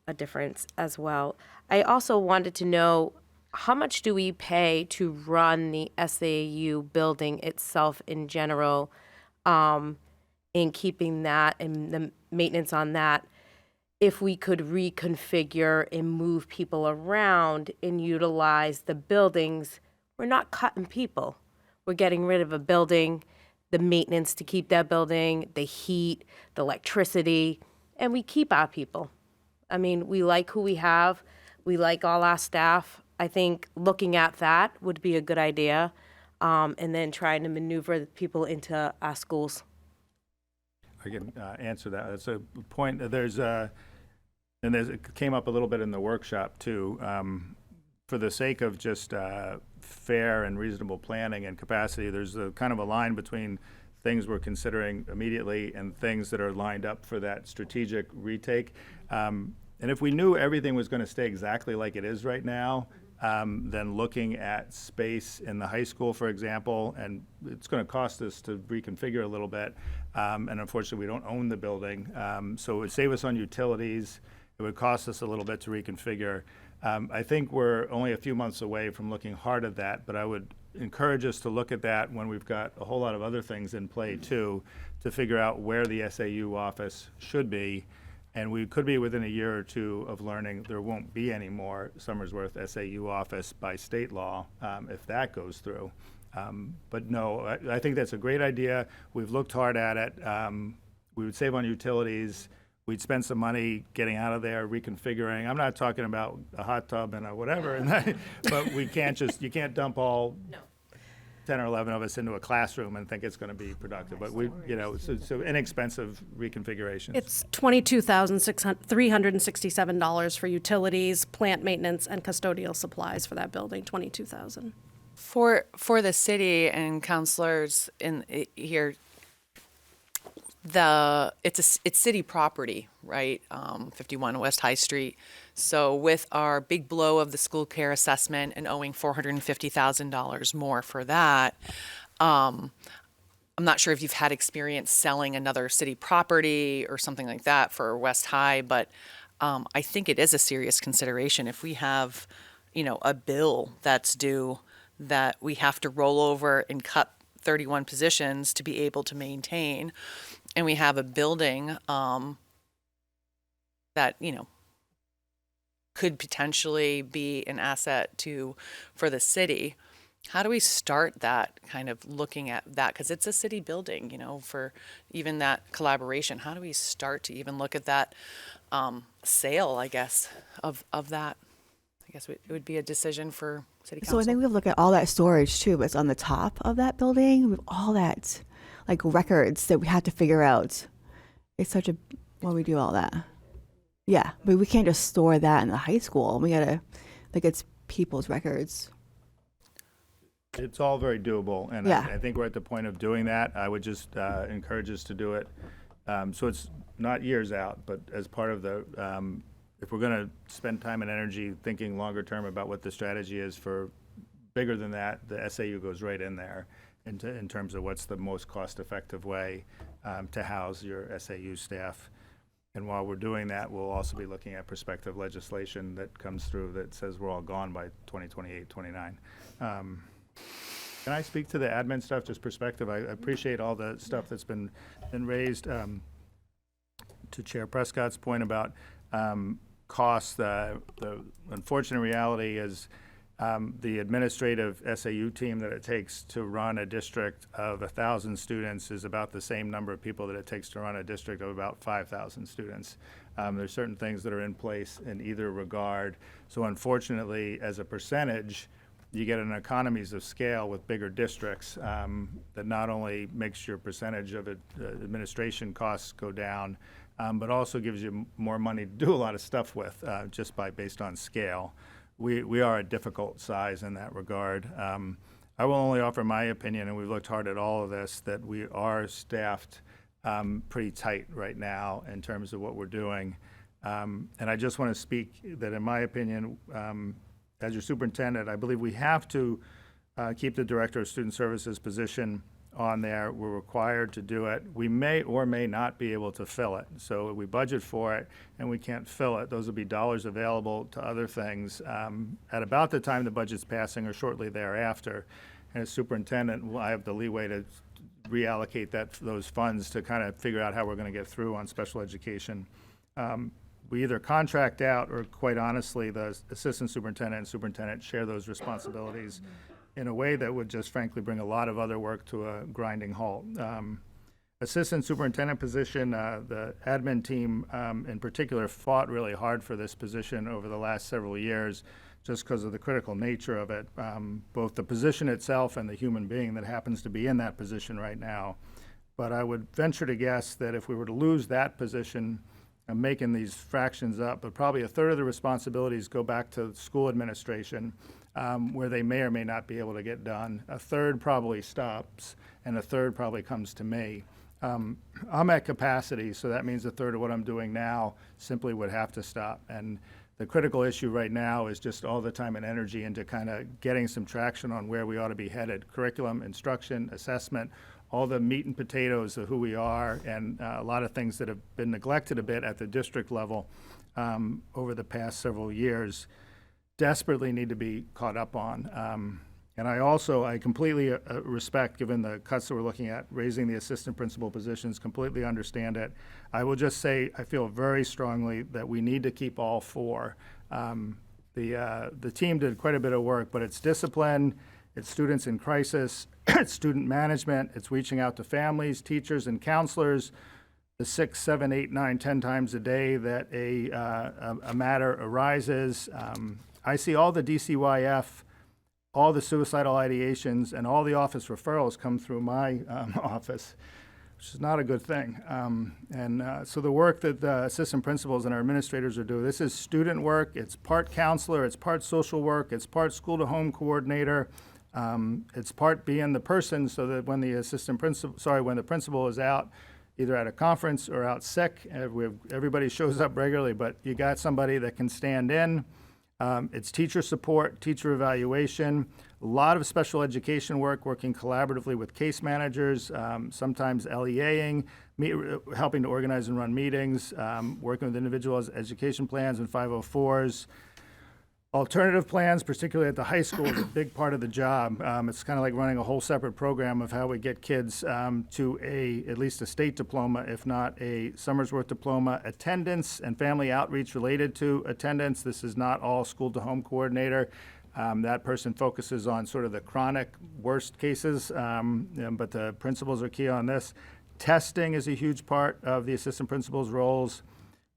a difference as well. I also wanted to know, how much do we pay to run the SAU building itself in general, in keeping that and the maintenance on that? If we could reconfigure and move people around and utilize the buildings, we're not cutting people. We're getting rid of a building, the maintenance to keep that building, the heat, the electricity, and we keep our people. I mean, we like who we have. We like all our staff. I think looking at that would be a good idea, and then trying to maneuver the people into our schools. I can answer that. That's a point. It came up a little bit in the workshop too. For the sake of just fair and reasonable planning and capacity, there's a kind of a line between things we're considering immediately and things that are lined up for that strategic retake. And if we knew everything was going to stay exactly like it is right now, then looking at space in the high school, for example, and it's going to cost us to reconfigure a little bit. And unfortunately, we don't own the building. So it would save us on utilities. It would cost us a little bit to reconfigure. I think we're only a few months away from looking hard at that, but I would encourage us to look at that when we've got a whole lot of other things in play too, to figure out where the SAU office should be. And we could be within a year or two of learning there won't be any more Somersworth SAU office by state law if that goes through. But no, I think that's a great idea. We've looked hard at it. We would save on utilities. We'd spend some money getting out of there, reconfiguring. I'm not talking about a hot tub and a whatever, but you can't dump all 10 or 11 of us into a classroom and think it's going to be productive. But so inexpensive reconfigurations. It's $22,367 for utilities, plant maintenance, and custodial supplies for that building. $22,000. For the city and counselors in here, it's city property, right? 51 West High Street. So with our big blow of the school care assessment and owing $450,000 more for that, I'm not sure if you've had experience selling another city property or something like that for West High, but I think it is a serious consideration if we have, a bill that's due that we have to roll over and cut 31 positions to be able to maintain, and we have a building that could potentially be an asset for the city. How do we start that kind of looking at that? Because it's a city building, for even that collaboration. How do we start to even look at that sale, I guess, of that? I guess it would be a decision for city council. So I think we look at all that storage too, but it's on the top of that building. We have all that like records that we had to figure out. It's such a, well, we do all that. Yeah, but we can't just store that in the high school. We gotta, like, it's people's records. It's all very doable, and Yeah. I think we're at the point of doing that. I would just encourage us to do it. So it's not years out, but as part of the, if we're going to spend time and energy thinking longer term about what the strategy is for bigger than that, the SAU goes right in there in terms of what's the most cost-effective way to house your SAU staff. And while we're doing that, we'll also be looking at prospective legislation that comes through that says we're all gone by 2028, 29. Can I speak to the admin stuff, just perspective? I appreciate all the stuff that's been raised. To Chair Prescott's point about costs, the unfortunate reality is the administrative SAU team that it takes to run a district of 1,000 students is about the same number of people that it takes to run a district of about 5,000 students. There's certain things that are in place in either regard. So unfortunately, as a percentage, you get an economies of scale with bigger districts that not only makes your percentage of administration costs go down, but also gives you more money to do a lot of stuff with just based on scale. We are a difficult size in that regard. I will only offer my opinion, and we've looked hard at all of this, that we are staffed pretty tight right now in terms of what we're doing. And I just want to speak that in my opinion, as your superintendent, I believe we have to keep the Director of Student Services position on there. We're required to do it. We may or may not be able to fill it. So we budget for it and we can't fill it. Those will be dollars available to other things at about the time the budget's passing or shortly thereafter. And as superintendent, I have the leeway to reallocate those funds to kind of figure out how we're going to get through on special education. We either contract out or, quite honestly, the assistant superintendent and superintendent share those responsibilities in a way that would just frankly bring a lot of other work to a grinding halt. Assistant superintendent position, the admin team in particular fought really hard for this position over the last several years just because of the critical nature of it, both the position itself and the human being that happens to be in that position right now. But I would venture to guess that if we were to lose that position, I'm making these fractions up, but probably a third of the responsibilities go back to school administration, where they may or may not be able to get done. A third probably stops, and a third probably comes to me. I'm at capacity, so that means a third of what I'm doing now simply would have to stop. And the critical issue right now is just all the time and energy into kind of getting some traction on where we ought to be headed. Curriculum, instruction, assessment, all the meat and potatoes of who we are, and a lot of things that have been neglected a bit at the district level over the past several years desperately need to be caught up on. And I completely respect, given the cuts that we're looking at, raising the assistant principal positions, completely understand it. I will just say I feel very strongly that we need to keep all four. The team did quite a bit of work, but it's discipline, it's students in crisis, it's student management, it's reaching out to families, teachers, and counselors the 6, 7, 8, 9, 10 times a day that a matter arises. I see all the DCYF, all the suicidal ideations, and all the office referrals come through my office, which is not a good thing. So the work that the assistant principals and our administrators are doing, this is student work. It's part counselor, it's part social work, it's part school-to-home coordinator, it's part being the person so that when when the principal is out, either at a conference or out sick, everybody shows up regularly, but you got somebody that can stand in. It's teacher support, teacher evaluation, a lot of special education work, working collaboratively with case managers, sometimes LEAing, helping to organize and run meetings, working with individuals' education plans and 504s. Alternative plans, particularly at the high school, is a big part of the job. It's kind of like running a whole separate program of how we get kids to at least a state diploma, if not a Somersworth diploma. Attendance and family outreach related to attendance. This is not all school-to-home coordinator. That person focuses on sort of the chronic worst cases, but the principals are key on this. Testing is a huge part of the assistant principal's roles.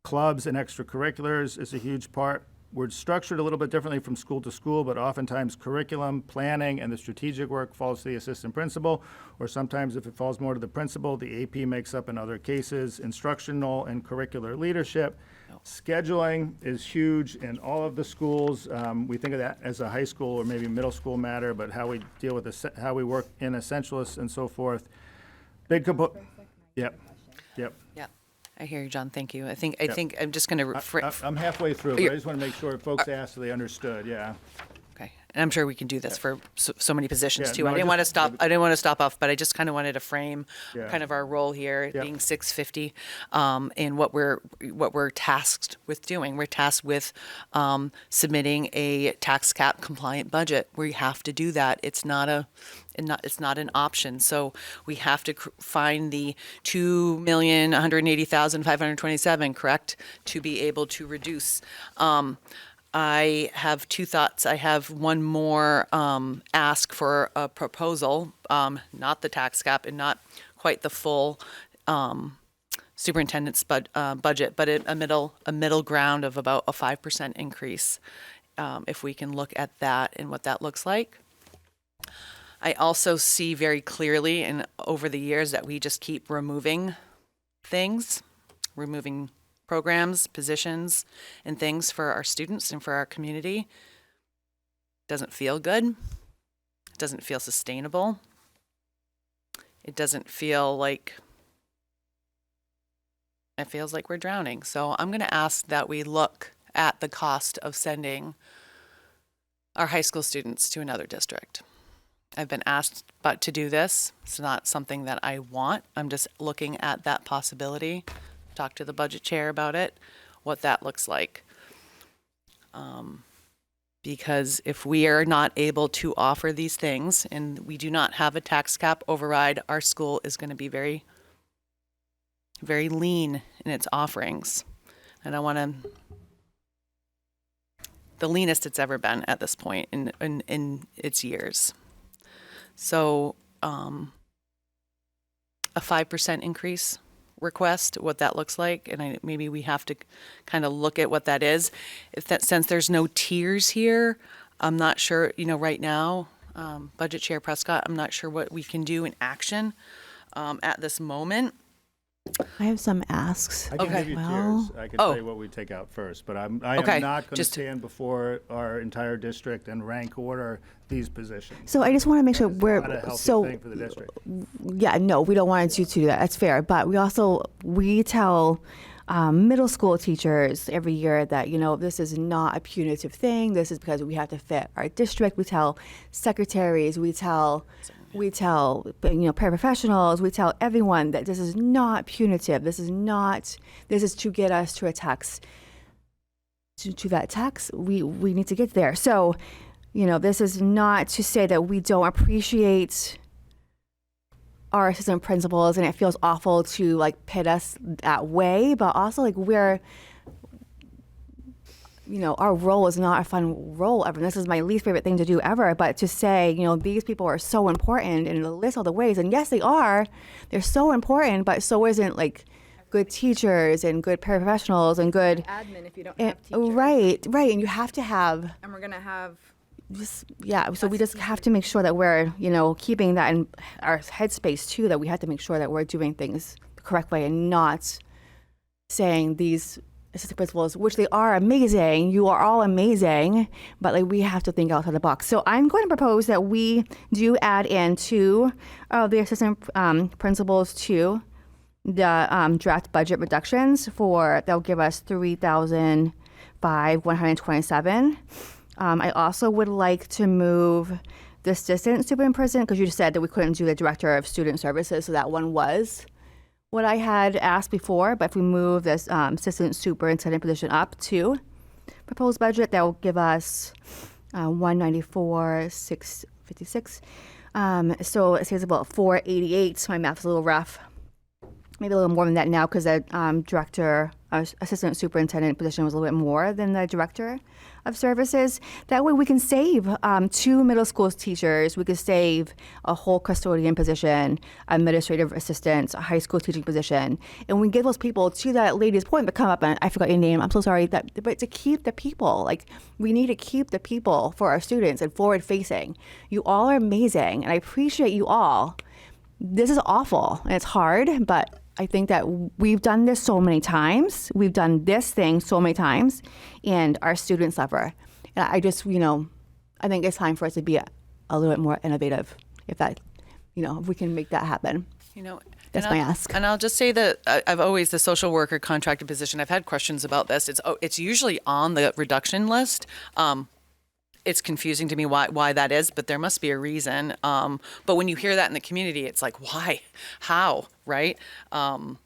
Clubs and extracurriculars is a huge part. We're structured a little bit differently from school to school, but oftentimes curriculum, planning, and the strategic work falls to the assistant principal, or sometimes if it falls more to the principal, the AP makes up in other cases. Instructional and curricular leadership. Scheduling is huge in all of the schools. We think of that as a high school or maybe middle school matter, but how we deal with how we work in essentialists and so forth. Big component. Yep. Yep. Yeah, I hear you, John. Thank you. I think I'm just going to. I'm halfway through, but I just want to make sure folks asked so they understood. Yeah. Okay, and I'm sure we can do this for so many positions Yeah, too. no, I I didn't want to just- stop. I didn't want to stop off, but I just kind of wanted to frame Yeah. kind of our role here, Yep. being 650, and what we're tasked with doing. We're tasked with submitting a tax cap compliant budget. We have to do that. It's not an option. So we have to find the 2,180,527, correct, to be able to reduce. I have two thoughts. I have one more ask for a proposal, not the tax cap and not quite the full superintendent's budget, but a middle ground of about a 5% increase. If we can look at that and what that looks like. I also see very clearly and over the years that we just keep removing things, removing programs, positions, and things for our students and for our community. Doesn't feel good. It doesn't feel sustainable. It doesn't feel like, it feels like we're drowning. So I'm going to ask that we look at the cost of sending our high school students to another district. I've been asked to do this. It's not something that I want. I'm just looking at that possibility. Talk to the budget chair about it, what that looks like. Because if we are not able to offer these things and we do not have a tax cap override, our school is going to be very, very lean in its offerings. And I want to, the leanest it's ever been at this point in its years. So a 5% increase request, what that looks like, and maybe we have to kind of look at what that is. Since there's no tiers here, I'm not sure, right now, Budget Chair Prescott, I'm not sure what we can do in action at this moment. I have some asks. I can Okay. give you Well- tiers. I can Oh. tell you what we take out first, but I am Okay, not going to just- stand before our entire district and rank order these positions. So I just want to make sure It's we're, not a healthy so, thing for the district. yeah, no, we don't want you to do that. That's fair. But we tell middle school teachers every year that, this is not a punitive thing. This is because we have to fit our district. We tell secretaries, we tell paraprofessionals, we tell everyone that this is not punitive. This is to get us to a tax, to that tax. We need to get there. So, this is not to say that we don't appreciate our assistant principals, and it feels awful to pit us that way, but also our role is not a fun role ever. This is my least favorite thing to do ever, but to say, these people are so important and to list all the ways, and yes, they are, they're so important, but so isn't good teachers and good paraprofessionals and good Admin if you don't have teachers. right, and you have to have And we're going to have so we just have to make sure that we're, keeping that in our headspace too, that we have to make sure that we're doing things the correct way and not saying these assistant principals, which they are amazing, you are all amazing, but we have to think outside the box. So I'm going to propose that we do add in two of the assistant principals to the draft budget reductions that'll give us $3,127. I also would like to move the assistant superintendent, because you just said that we couldn't do the director of student services, so that one was what I had asked before. But if we move this assistant superintendent position up to proposed budget. That will give us 194,656. So it says about 488. My math is a little rough. Maybe a little more than that now because the assistant superintendent position was a little bit more than the director of services. That way we can save 2 middle school teachers. We could save a whole custodian position, administrative assistants, a high school teaching position. And we give those people, to that lady's point, but come up and I forgot your name. I'm so sorry. But to keep the people, like we need to keep the people for our students and forward facing. You all are amazing and I appreciate you all. This is awful and it's hard, but I think that we've done this so many times. We've done this thing so many times, and our students suffer. And I just, I think it's time for us to be a little bit more innovative. If that, if we can make that happen. That's my ask. And I'll just say that I've always, the social worker contracted position, I've had questions about this. It's usually on the reduction list. It's confusing to me why that is, but there must be a reason. But when you hear that in the community, it's like, why? How? Right? Why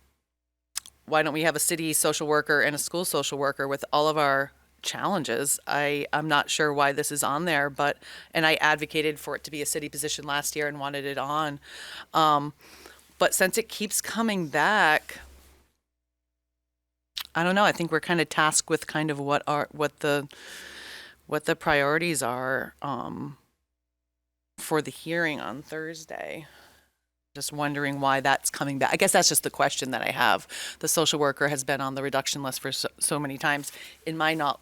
don't we have a city social worker and a school social worker with all of our challenges? I'm not sure why this is on there, and I advocated for it to be a city position last year and wanted it on. But since it keeps coming back, I don't know. I think we're kind of tasked with kind of what the priorities are for the hearing on Thursday. Just wondering why that's coming back. I guess that's just the question that I have. The social worker has been on the reduction list for so many times. I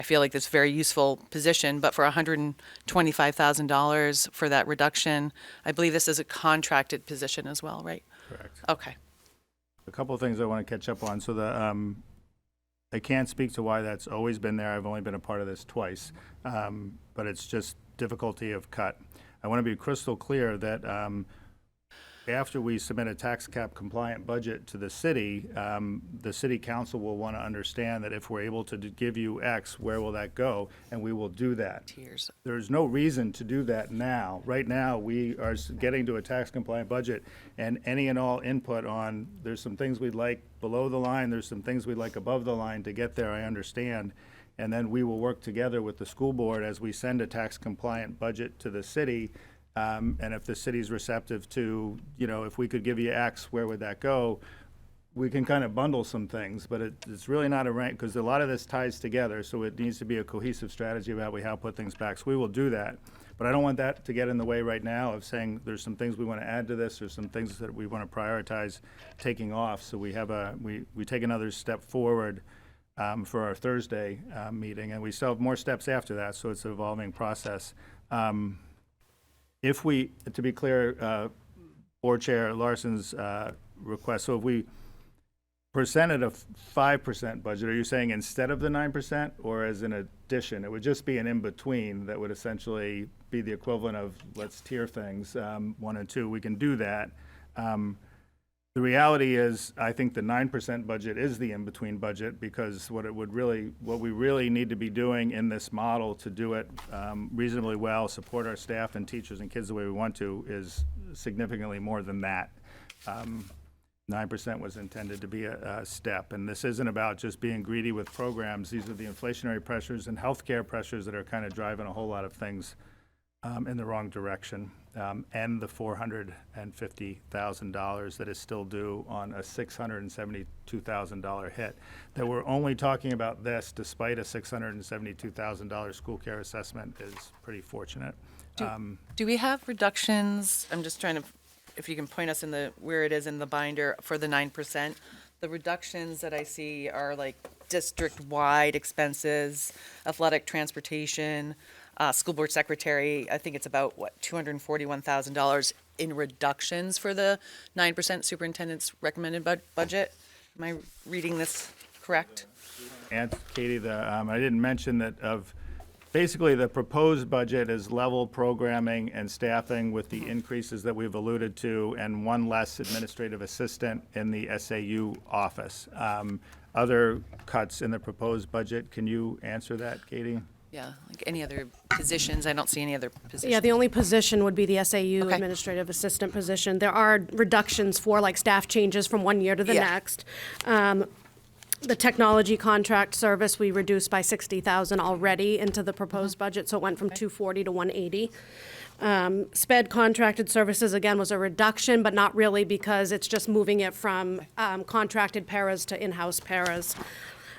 feel like it's a very useful position, but for $125,000 for that reduction, I believe this is a contracted position as well, right? Correct. Okay. A couple of things I want to catch up on. So I can't speak to why that's always been there. I've only been a part of this twice, but it's just difficulty of cut. I want to be crystal clear that after we submit a tax cap compliant budget to the city council will want to understand that if we're able to give you X, where will that go? And we will do that. Tears. There's no reason to do that now. Right now, we are getting to a tax compliant budget, and any and all input on, there's some things we'd like below the line, there's some things we'd like above the line to get there, I understand. And then we will work together with the school board as we send a tax compliant budget to the city. And if the city's receptive to, if we could give you X, where would that go? We can kind of bundle some things, but it's really not a rank, because a lot of this ties together, so it needs to be a cohesive strategy about how we put things back. So we will do that. But I don't want that to get in the way right now of saying there's some things we want to add to this, there's some things that we want to prioritize taking off. So we have we take another step forward for our Thursday meeting, and we still have more steps after that, so it's an evolving process. If we, to be clear, Board Chair Larson's request, so if we presented a 5% budget, are you saying instead of the 9% or as an addition? It would just be an in-between that would essentially be the equivalent of let's tier things, 1 and 2. We can do that. The reality is, I think the 9% budget is the in-between budget, because what we really need to be doing in this model to do it reasonably well, support our staff and teachers and kids the way we want to, is significantly more than that. 9% was intended to be a step, and this isn't about just being greedy with programs. These are the inflationary pressures and healthcare pressures that are kind of driving a whole lot of things in the wrong direction, and the $450,000 that is still due on a $672,000 hit. That we're only talking about this despite a $672,000 school care assessment is pretty fortunate. Do we have reductions? I'm just trying to, if you can point us where it is in the binder for the 9%. The reductions that I see are like district-wide expenses, athletic transportation, school board secretary. I think it's about, $241,000 in reductions for the 9% superintendent's recommended budget. Am I reading this correct? And Katie, I didn't mention that basically the proposed budget is level programming and staffing with the increases that we've alluded to, and one less administrative assistant in the SAU office. Other cuts in the proposed budget, can you answer that, Katie? Yeah, like any other positions? I don't see any other positions. Yeah, the only position would be the SAU Okay. administrative assistant position. There are reductions for like staff changes from one year to the Yeah. next. The technology contract service, we reduced by 60,000 already into the proposed budget, so it went from 240 to 180. SPED contracted services, again, was a reduction, but not really because it's just moving it from contracted paras to in-house paras.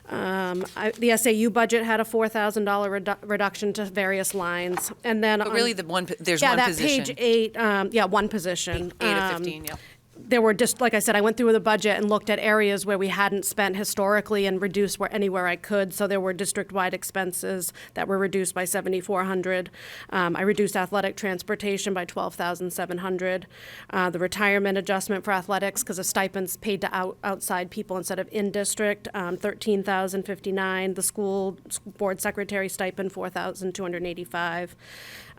The SAU budget had a $4,000 reduction to various lines, and then But really, there's yeah, one that position. page 8, one position. 8 of 15, yeah. There were just, like I said, I went through the budget and looked at areas where we hadn't spent historically and reduced anywhere I could. So there were district-wide expenses that were reduced by 7,400. I reduced athletic transportation by 12,700. The retirement adjustment for athletics, because of stipends paid to outside people instead of in-district, 13,059. The school board secretary stipend, 4,285.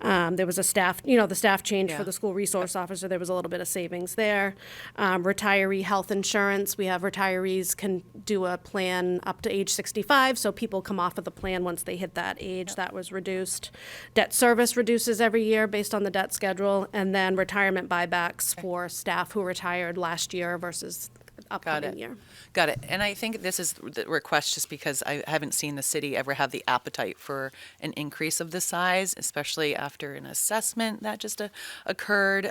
There was a staff, the staff change for Yeah. the school resource officer. There was a little bit of savings there. Retiree health insurance. We have retirees can do a plan up to age 65, so people come off of the plan once they hit that age. That was reduced. Debt service reduces every year based on the debt schedule, and then retirement buybacks for staff who retired last year versus upcoming year. Got it. And I think this is the request just because I haven't seen the city ever have the appetite for an increase of this size, especially after an assessment that just occurred.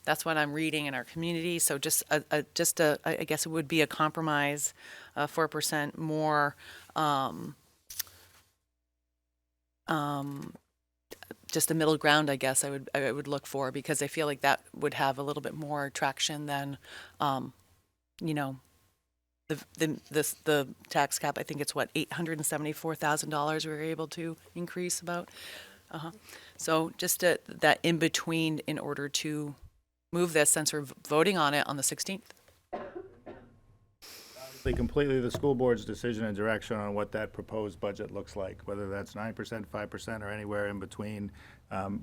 That's what I'm reading in our community. So I guess it would be a compromise, 4% more. Just a middle ground, I guess I would look for, because I feel like that would have a little bit more traction than, the tax cap. I think it's what, $874,000 we were able to increase about. So just that in between in order to move this, since we're voting on it on the 16th. Completely the school board's decision and direction on what that proposed budget looks like, whether that's 9%, 5%, or anywhere in between.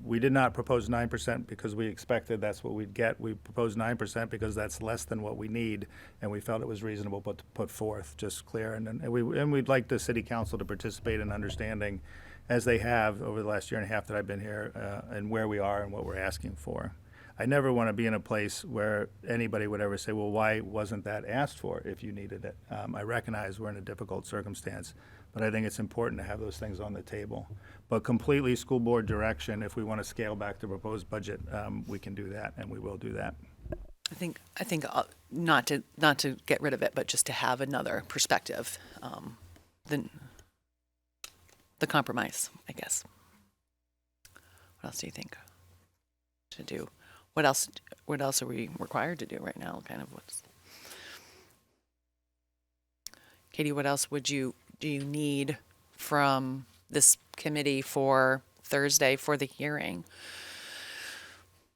We did not propose 9% because we expected that's what we'd get. We proposed 9% because that's less than what we need, and we felt it was reasonable to put forth, just clear. And we'd like the city council to participate in understanding, as they have over the last year and a half that I've been here, and where we are and what we're asking for. I never want to be in a place where anybody would ever say, well, why wasn't that asked for if you needed it? I recognize we're in a difficult circumstance, but I think it's important to have those things on the table. But completely school board direction, if we want to scale back the proposed budget, we can do that, and we will do that. I think not to get rid of it, but just to have another perspective, the compromise, I guess. What else do you think to do? What else are we required to do right now? Katie, what else do you need from this committee for Thursday for the hearing?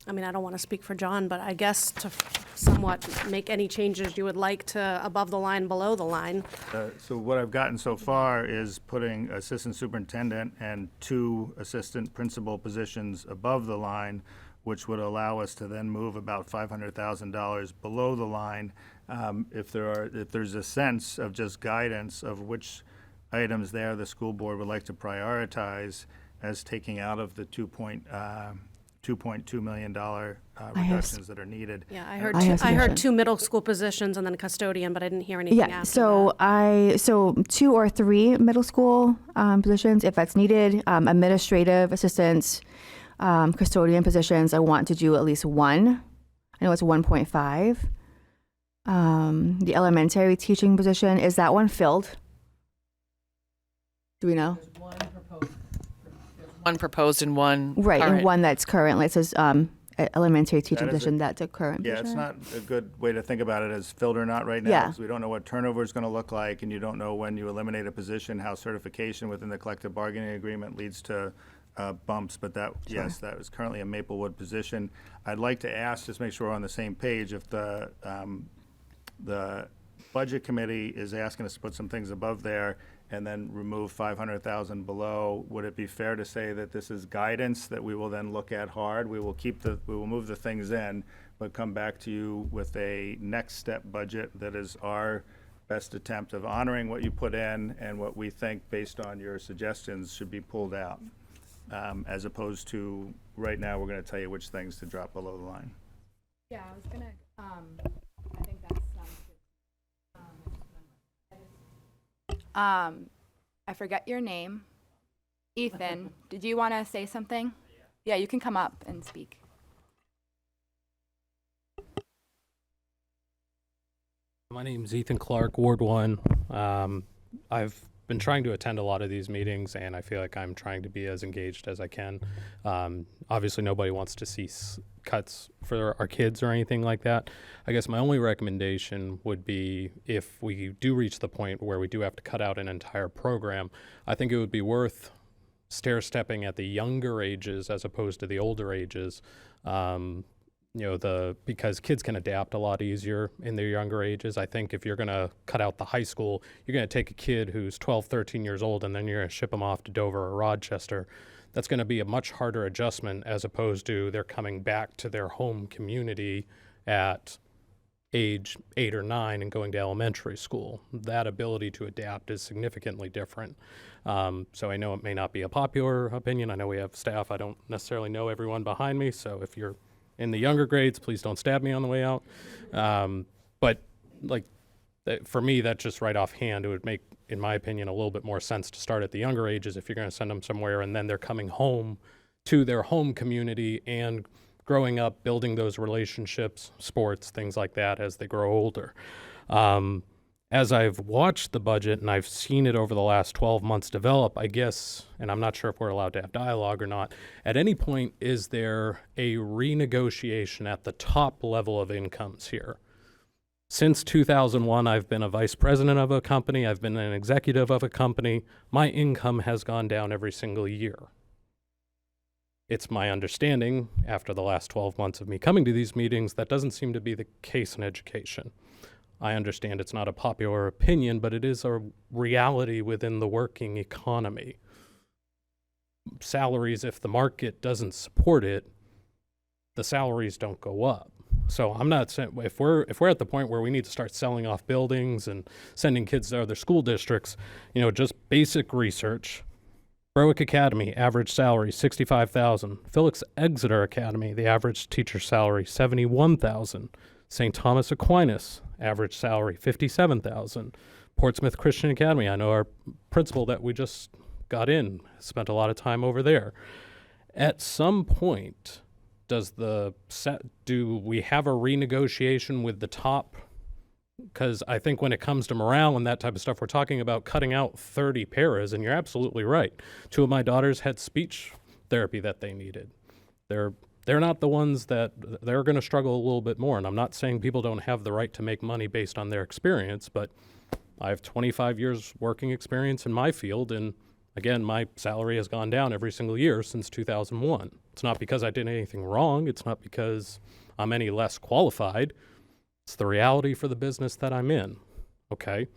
I mean, I don't want to speak for John, but I guess to somewhat make any changes you would like to above the line, below the line. So what I've gotten so far is putting assistant superintendent and 2 assistant principal positions above the line, which would allow us to then move about $500,000 below the line. If there's a sense of just guidance of which items there the school board would like to prioritize as taking out of the $2.2 million reductions that are needed. Yeah, I I heard have I heard suggestion. 2 middle school positions and then custodian, but I didn't hear anything Yeah, after that. so 2 or 3 middle school positions, if that's needed, administrative assistants, custodian positions, I want to do at least 1. I know it's 1.5. The elementary teaching position, is that one filled? Do we know? One proposed and one Right, current. and one that's currently, it says elementary teaching That is position, that's a current Yeah, position? it's not a good way to think about it as filled or not right now, Yeah. because we don't know what turnover is going to look like, and you don't know when you eliminate a position, how certification within the collective bargaining agreement leads to bumps, but yes, that is currently a Maplewood position. I'd like to ask, just make sure we're on the same page, if the budget committee is asking us to put some things above there and then remove 500,000 below, would it be fair to say that this is guidance that we will then look at hard? We will move the things in, but come back to you with a next step budget that is our best attempt of honoring what you put in and what we think, based on your suggestions, should be pulled out, as opposed to right now we're going to tell you which things to drop below the line. Yeah, I was gonna, I think that sounds good. I just I forget your name. Ethan, did you want to say something? Yeah, you can come up and speak. My name's Ethan Clark, Ward 1. I've been trying to attend a lot of these meetings, and I feel like I'm trying to be as engaged as I can. Obviously, nobody wants to see cuts for our kids or anything like that. I guess my only recommendation would be if we do reach the point where we do have to cut out an entire program, I think it would be worth stair-stepping at the younger ages as opposed to the older ages. Because kids can adapt a lot easier in their younger ages. I think if you're going to cut out the high school, you're going to take a kid who's 12, 13 years old, and then you're going to ship them off to Dover or Rochester. That's going to be a much harder adjustment as opposed to they're coming back to their home community at age 8 or 9 and going to elementary school. That ability to adapt is significantly different. So I know it may not be a popular opinion. I know we have staff. I don't necessarily know everyone behind me, so if you're in the younger grades, please don't stab me on the way out. But for me, that's just right offhand. It would make, in my opinion, a little bit more sense to start at the younger ages if you're going to send them somewhere and then they're coming home to their home community and growing up, building those relationships, sports, things like that as they grow older. As I've watched the budget and I've seen it over the last 12 months develop, I guess, and I'm not sure if we're allowed to have dialogue or not, at any point is there a renegotiation at the top level of incomes here? Since 2001, I've been a vice president of a company. I've been an executive of a company. My income has gone down every single year. It's my understanding, after the last 12 months of me coming to these meetings, that doesn't seem to be the case in education. I understand it's not a popular opinion, but it is a reality within the working economy. Salaries, if the market doesn't support it, the salaries don't go up. So I'm not saying if we're at the point where we need to start selling off buildings and sending kids to other school districts, just basic research. Berwick Academy, average salary $65,000. Felix Exeter Academy, the average teacher salary $71,000. St. Thomas Aquinas, average salary $57,000. Portsmouth Christian Academy, I know our principal that we just got in spent a lot of time over there. At some point, do we have a renegotiation with the top? Because I think when it comes to morale and that type of stuff, we're talking about cutting out 30 paras, and you're absolutely right. 2 of my daughters had speech therapy that they needed. They're not the ones that they're going to struggle a little bit more. And I'm not saying people don't have the right to make money based on their experience, but I have 25 years working experience in my field. And again, my salary has gone down every single year since 2001. It's not because I did anything wrong. It's not because I'm any less qualified. It's the reality for the business that I'm in. Okay.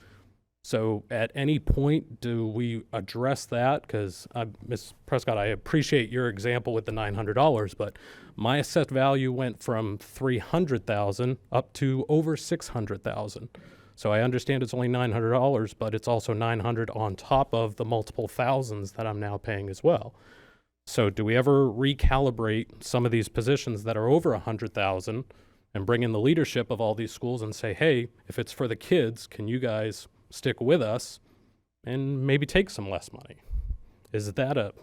So at any point, do we address that? Because, Ms. Prescott, I appreciate your example with the $900, but my assessed value went from $300,000 up to over $600,000. So I understand it's only $900, but it's also $900 on top of the multiple thousands that I'm now paying as well. So do we ever recalibrate some of these positions that are over $100,000 and bring in the leadership of all these schools and say, hey, if it's for the kids, can you guys stick with us and maybe take some less money? Is that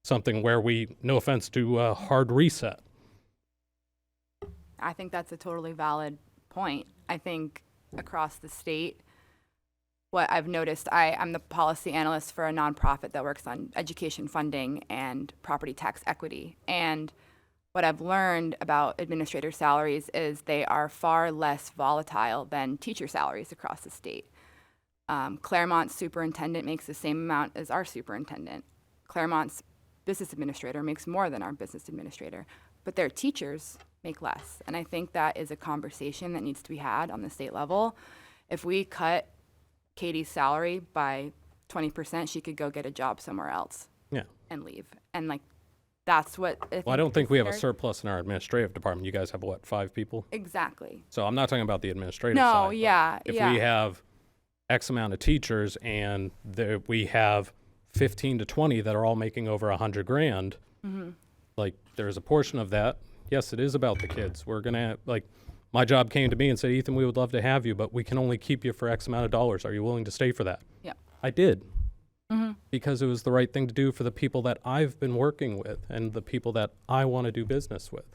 something where we, no offense, do a hard reset? I think that's a totally valid point. I think across the state, what I've noticed, I'm the policy analyst for a nonprofit that works on education funding and property tax equity. And what I've learned about administrator salaries is they are far less volatile than teacher salaries across the state. Claremont's superintendent makes the same amount as our superintendent. Claremont's business administrator makes more than our business administrator, but their teachers make less. And I think that is a conversation that needs to be had on the state level. If we cut Katie's salary by 20%, she could go get a job somewhere else. Yeah. And leave. And that's what. Well, I don't think we have a surplus in our administrative department. You guys have, 5 people? Exactly. So I'm not talking about the administrative side. No, yeah. If we have X amount of teachers and we have 15 to 20 that are all making over $100,000, there's a portion of that. Yes, it is about the kids. We're going to, my job came to me and said, Ethan, we would love to have you, but we can only keep you for X amount of dollars. Are you willing to stay for that? Yeah. I did. Because it was the right thing to do for the people that I've been working with and the people that I want to do business with.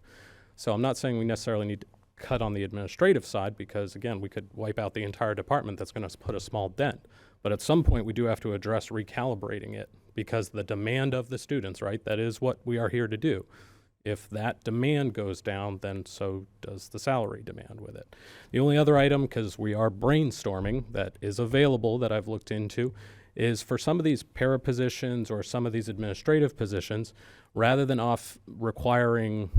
So I'm not saying we necessarily need to cut on the administrative side because, again, we could wipe out the entire department. That's going to put a small dent. But at some point, we do have to address recalibrating it because the demand of the students, right? That is what we are here to do. If that demand goes down, then so does the salary demand with it. The only other item, because we are brainstorming, that is available that I've looked into, is for some of these para positions or some of these administrative positions, rather than requiring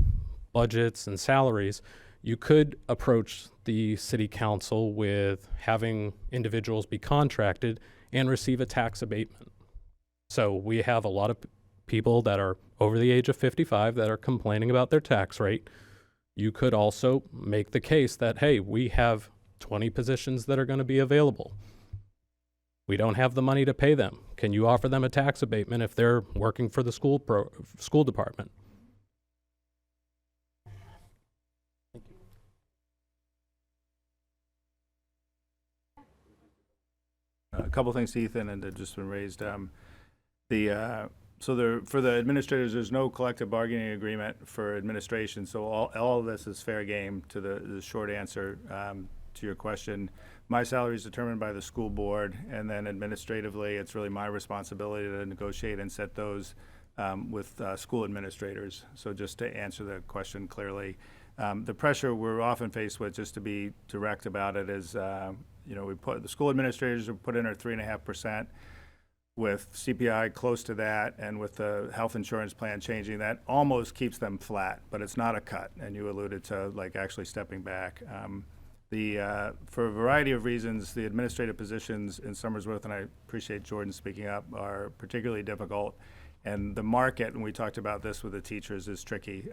budgets and salaries, you could approach the city council with having individuals be contracted and receive a tax abatement. So we have a lot of people that are over the age of 55 that are complaining about their tax rate. You could also make the case that, hey, we have 20 positions that are going to be available. We don't have the money to pay them. Can you offer them a tax abatement if they're working for the school department? A couple things to Ethan and that just been raised. For the administrators, there's no collective bargaining agreement for administration, so all of this is fair game. To the short answer to your question, my salary is determined by the school board, and then administratively, it's really my responsibility to negotiate and set those with school administrators. So just to answer the question clearly, the pressure we're often faced with, just to be direct about it, is the school administrators have put in our 3.5%. With CPI close to that, and with the health insurance plan changing, that almost keeps them flat, but it's not a cut. And you alluded to like actually stepping back. For a variety of reasons, the administrative positions in Somersworth, and I appreciate Jordan speaking up, are particularly difficult. And the market, and we talked about this with the teachers, is tricky.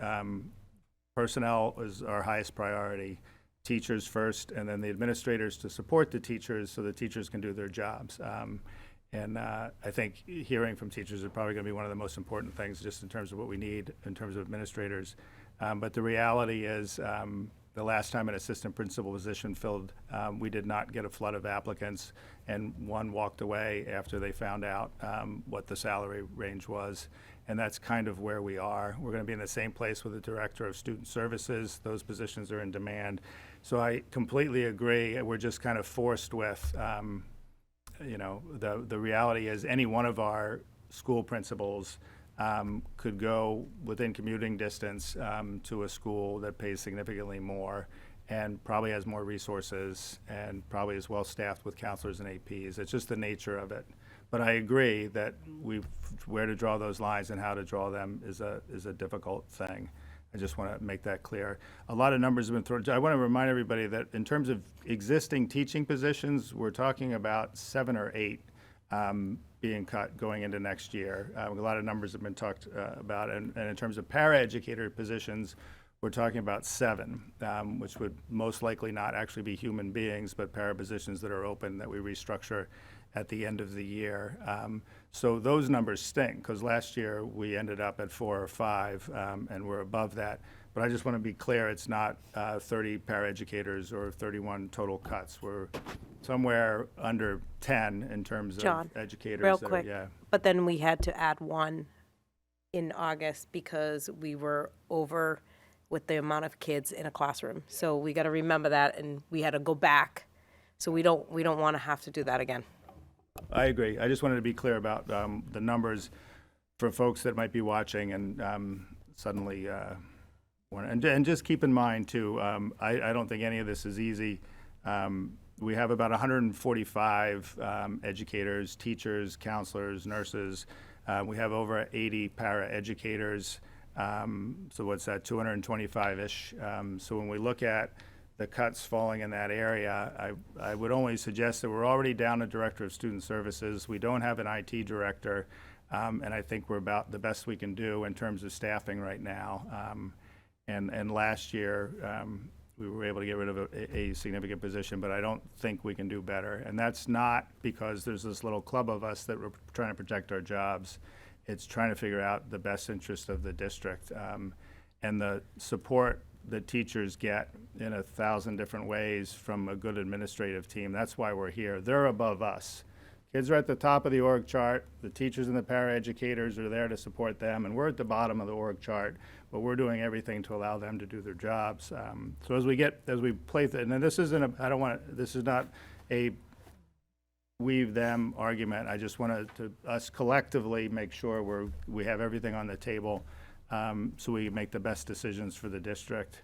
Personnel is our highest priority. Teachers first, and then the administrators to support the teachers so the teachers can do their jobs. And I think hearing from teachers is probably going to be one of the most important things just in terms of what we need in terms of administrators. But the reality is the last time an assistant principal position filled, we did not get a flood of applicants, and one walked away after they found out what the salary range was. And that's kind of where we are. We're going to be in the same place with the director of student services. Those positions are in demand. So I completely agree. We're just kind of forced with the reality is any one of our school principals could go within commuting distance to a school that pays significantly more and probably has more resources and probably is well staffed with counselors and APs. It's just the nature of it. But I agree that where to draw those lines and how to draw them is a difficult thing. I just want to make that clear. A lot of numbers have been thrown. I want to remind everybody that in terms of existing teaching positions, we're talking about 7 or 8 being cut going into next year. A lot of numbers have been talked about. And in terms of paraeducator positions, we're talking about 7, which would most likely not actually be human beings, but para positions that are open that we restructure at the end of the year. So those numbers stink because last year we ended up at 4 or 5 and we're above that. But I just want to be clear, it's not 30 paraeducators or 31 total cuts. We're somewhere under 10 in terms John, of educators. real that quick, but then we had to add 1 in August because we were over with the amount of kids in a classroom. So we got to remember that, and we had to go back. So we don't want to have to do that again. I agree. I just wanted to be clear about the numbers for folks that might be watching and suddenly, and just keep in mind too, I don't think any of this is easy. We have about 145 educators, teachers, counselors, nurses. We have over 80 para-educators. So what's that, 225-ish? So when we look at the cuts falling in that area, I would only suggest that we're already down a director of student services. We don't have an IT director, and I think we're about the best we can do in terms of staffing right now. And last year, we were able to get rid of a significant position, but I don't think we can do better. And that's not because there's this little club of us that we're trying to protect our jobs. It's trying to figure out the best interest of the district. And the support that teachers get in 1,000 different ways from a good administrative team. That's why we're here. They're above us. Kids are at the top of the org chart. The teachers and the paraeducators are there to support them, and we're at the bottom of the org chart, but we're doing everything to allow them to do their jobs. So as we play, and this is not a weave them argument. I just want us collectively make sure we have everything on the table, so we make the best decisions for the district.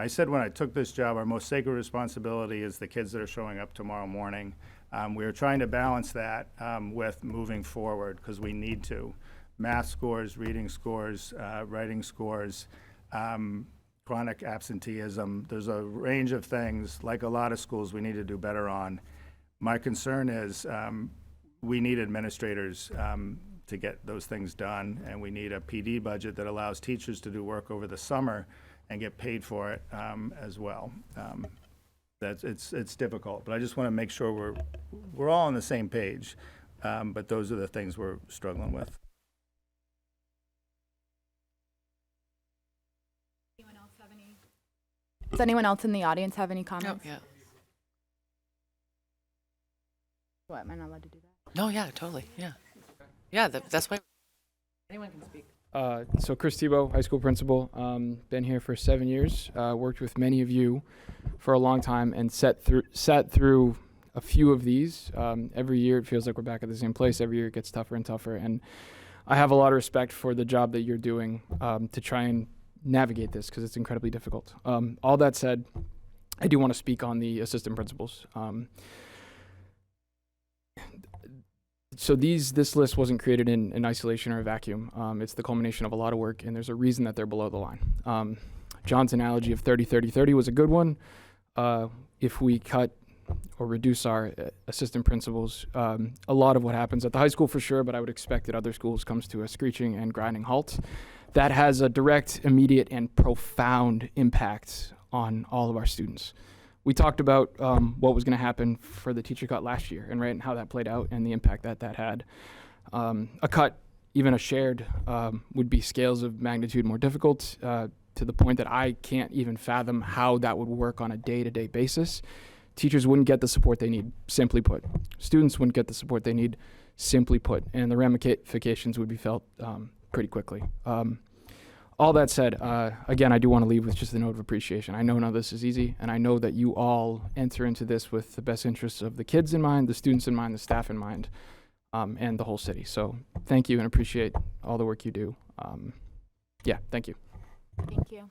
I said when I took this job, our most sacred responsibility is the kids that are showing up tomorrow morning. We are trying to balance that with moving forward, because we need to. Math scores, reading scores, writing scores, chronic absenteeism. There's a range of things, like a lot of schools, we need to do better on. My concern is we need administrators to get those things done, and we need a PD budget that allows teachers to do work over the summer and get paid for it as well. It's difficult, but I just want to make sure we're all on the same page. But those are the things we're struggling with. Does anyone else in the audience have any Oh, comments? yeah. What, am I not allowed to do that? No, yeah, totally. Yeah. Yeah, that's why. Anyone can speak. So Chris Tebow, high school principal, been here for 7 years, worked with many of you for a long time, and sat through a few of these. Every year it feels like we're back at the same place. Every year it gets tougher and tougher, and I have a lot of respect for the job that you're doing to try and navigate this, because it's incredibly difficult. All that said, I do want to speak on the assistant principals. So this list wasn't created in isolation or a vacuum. It's the culmination of a lot of work, and there's a reason that they're below the line. John's analogy of 30-30-30 was a good one. If we cut or reduce our assistant principals, a lot of what happens at the high school for sure, but I would expect at other schools comes to a screeching and grinding halt. That has a direct, immediate, and profound impact on all of our students. We talked about what was going to happen for the teacher cut last year, and how that played out and the impact that had. A cut, even a shared, would be scales of magnitude more difficult, to the point that I can't even fathom how that would work on a day-to-day basis. Teachers wouldn't get the support they need, simply put. Students wouldn't get the support they need, simply put, and the ramifications would be felt pretty quickly. All that said, again, I do want to leave with just a note of appreciation. I know none of this is easy, and I know that you all enter into this with the best interests of the kids in mind, the students in mind, the staff in mind, and the whole city. So thank you, and appreciate all the work you do. Yeah, thank you. Thank you.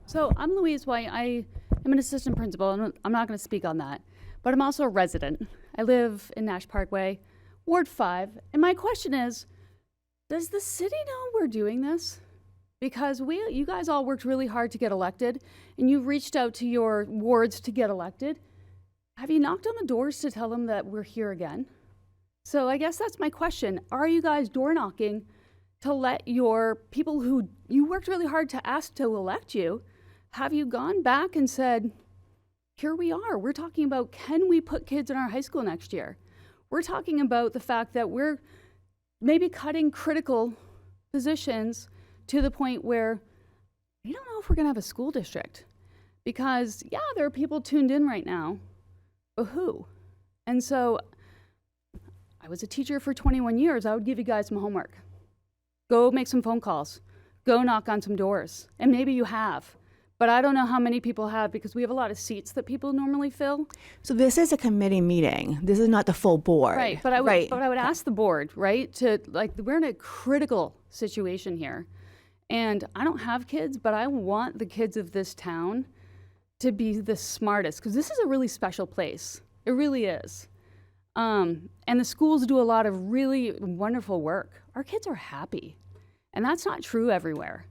So I'm Louise White. I am an assistant principal, and I'm not going to speak on that. But I'm also a resident. I live in Nash Parkway, Ward 5. And my question is, does the city know we're doing this? Because you guys all worked really hard to get elected, and you've reached out to your wards to get elected. Have you knocked on the doors to tell them that we're here again? So I guess that's my question. Are you guys door knocking to let your people who you worked really hard to ask to elect you? Have you gone back and said, here we are, we're talking about, can we put kids in our high school next year? We're talking about the fact that we're maybe cutting critical positions to the point where we don't know if we're gonna have a school district. Because yeah, there are people tuned in right now, but who? And so I was a teacher for 21 years. I would give you guys some homework. Go make some phone calls. Go knock on some doors. And maybe you have. But I don't know how many people have, because we have a lot of seats that people normally fill. So this is a committee meeting. This is not the full board. Right, but I would ask the board, right, we're in a critical situation here. And I don't have kids, but I want the kids of this town to be the smartest, because this is a really special place. It really is. And the schools do a lot of really wonderful work. Our kids are happy, and that's not true everywhere.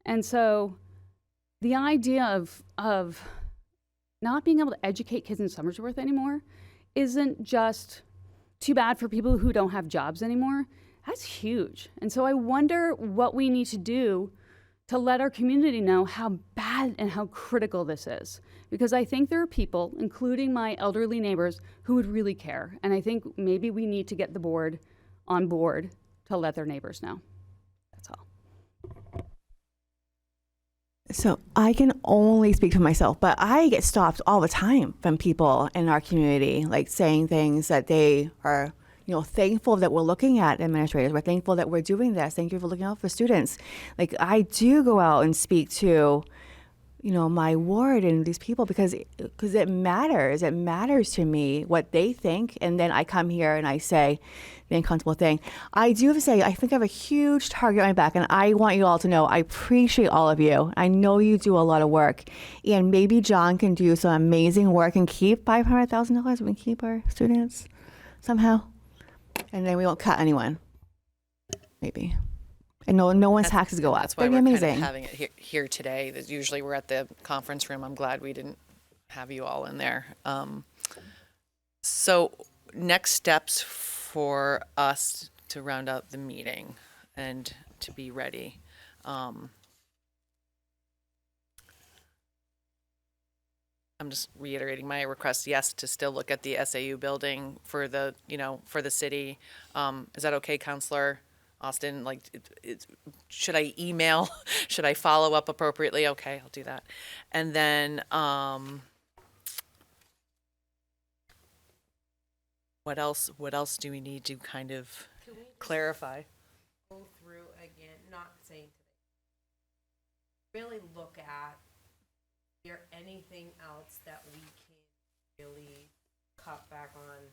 And so the idea of not being able to educate kids in Somersworth anymore isn't just too bad for people who don't have jobs anymore. That's huge. And so I wonder what we need to do to let our community know how bad and how critical this is. Because I think there are people, including my elderly neighbors, who would really care. And I think maybe we need to get the board on board to let their neighbors know. That's all. So I can only speak for myself, but I get stopped all the time from people in our community, like saying things that they are, thankful that we're looking at administrators. We're thankful that we're doing this. Thank you for looking out for students. Like, I do go out and speak to, my ward and these people because it matters. It matters to me what they think. And then I come here and I say the uncomfortable thing. I do have to say, I think I have a huge target on my back, and I want you all to know I appreciate all of you. I know you do a lot of work, and maybe John can do some amazing work and keep $500,000. We can keep our students somehow, and then we won't cut anyone. Maybe. And no one's taxes go up. That's why That'd we're be kind amazing. of having it here today. Usually we're at the conference room. I'm glad we didn't have you all in there. So next steps for us to round out the meeting and to be ready. I'm just reiterating my request, yes, to still look at the SAU building for the, for the city. Is that okay, Counselor Austin? Like, should I email? Should I follow up appropriately? Okay, I'll do that. And then, what else do we need to kind of clarify? Go through again, not saying today. Really look at, is there anything else that we can really cut back on?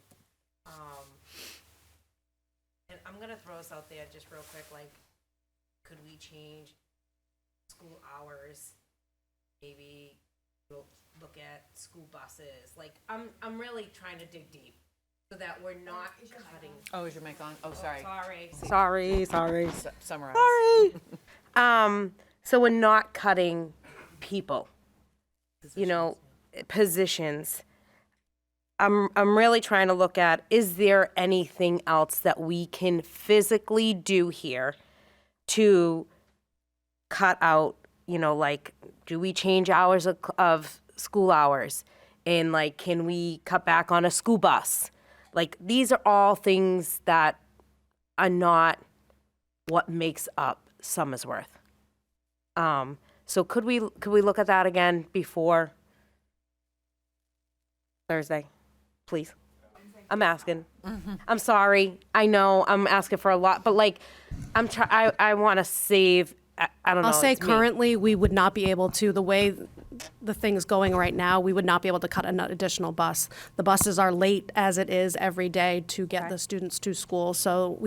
And I'm gonna throw this out there just real quick, like, could we change school hours? Maybe we'll look at school buses. Like, I'm really trying to dig deep so that we're not cutting. Oh, is your mic on? Oh, sorry. Sorry. Summarize. So we're not cutting people, positions. I'm really trying to look at, is there anything else that we can physically do here to cut out, like, do we change hours of school hours? And, like, can we cut back on a school bus? Like, these are all things that are not what makes up Somersworth. So could we look at that again before Thursday? Please. I'm asking. I'm sorry. I know I'm asking for a lot, but, like, I want to save. I don't know. I'll say it's me. currently, we would not be able to, the way the thing's going right now, we would not be able to cut an additional bus. The buses are late as it is every day to get the students to school. So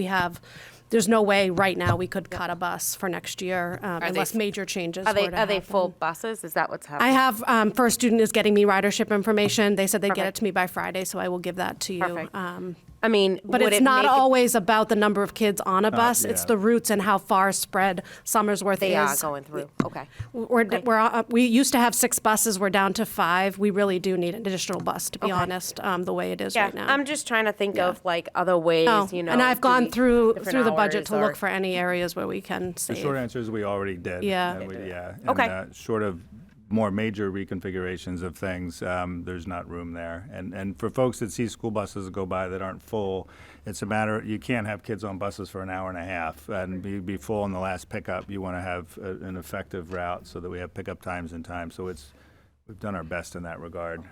there's no way right now we could cut a bus for next year unless major changes Are were to they happen. full buses? Is that what's happening? I have, first student is getting me ridership information. They said they'd get it to me by Friday, so I will give that to you. Perfect. I mean, But would it's it not make always about the number of kids on a bus. It's yeah. the routes and how far spread Somersworth they are is. going through? Okay. We used to have 6 buses. We're down to 5. We really do need an additional bus, to be honest, the way it is Yeah, right now. I'm just trying to think of, like, other ways, No, and I've gone through the budget hours to look or- for any areas where we can The save. short answer is we already did. Yeah. And, Okay. short of more major reconfigurations of things, there's not room there. And for folks that see school buses go by that aren't full, it's a matter, you can't have kids on buses for an hour and a half and be full in the last pickup. You want to have an effective route so that we have pickup times and time. So we've done our best in that regard.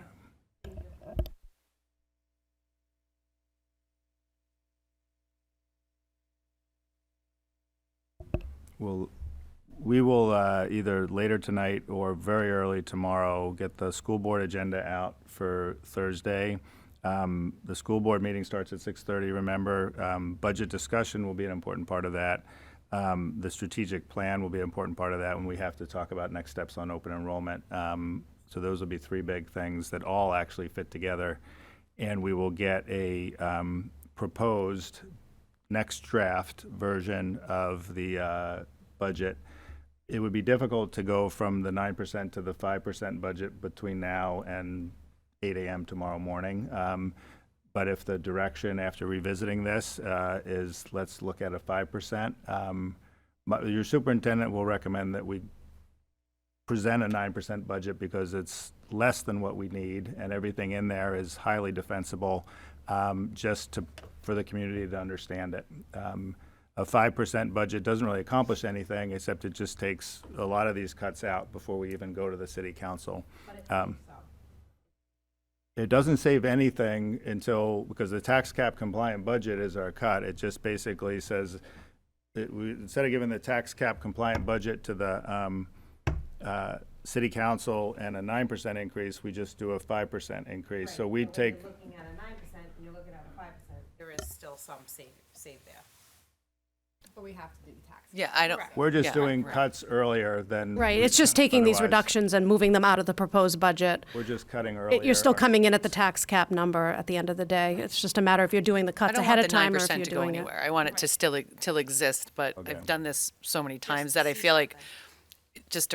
We will either later tonight or very early tomorrow get the school board agenda out for Thursday. The school board meeting starts at 6:30, remember. Budget discussion will be an important part of that. The strategic plan will be an important part of that when we have to talk about next steps on open enrollment. So those will be 3 big things that all actually fit together. And we will get a proposed next draft version of the budget. It would be difficult to go from the 9% to the 5% budget between now and 8 a.m. tomorrow morning. But if the direction after revisiting this is let's look at a 5%, your superintendent will recommend that we present a 9% budget because it's less than what we need and everything in there is highly defensible, just to for the community to understand it. A 5% budget doesn't really accomplish anything, except it just takes a lot of these cuts out before we even go to the city council. It doesn't save anything because the tax cap compliant budget is our cut. It just basically says, instead of giving the tax cap compliant budget to the city council and a 9% increase, we just do a 5% increase. So we take, Looking at a 9%, and you're looking at a 5%. There is still some save there. But we have to do the tax. Yeah, I don't. we're just yeah, doing right. cuts earlier than. Right, it's just taking these otherwise. reductions and moving them out of the proposed budget. We're just cutting earlier. You're still coming in at the tax cap number at the end of the day. It's just a matter if you're doing the I cuts don't ahead want of the time or if 9% you're to go doing it. anywhere. I want it to still exist, but Okay. I've done this so many times that I feel like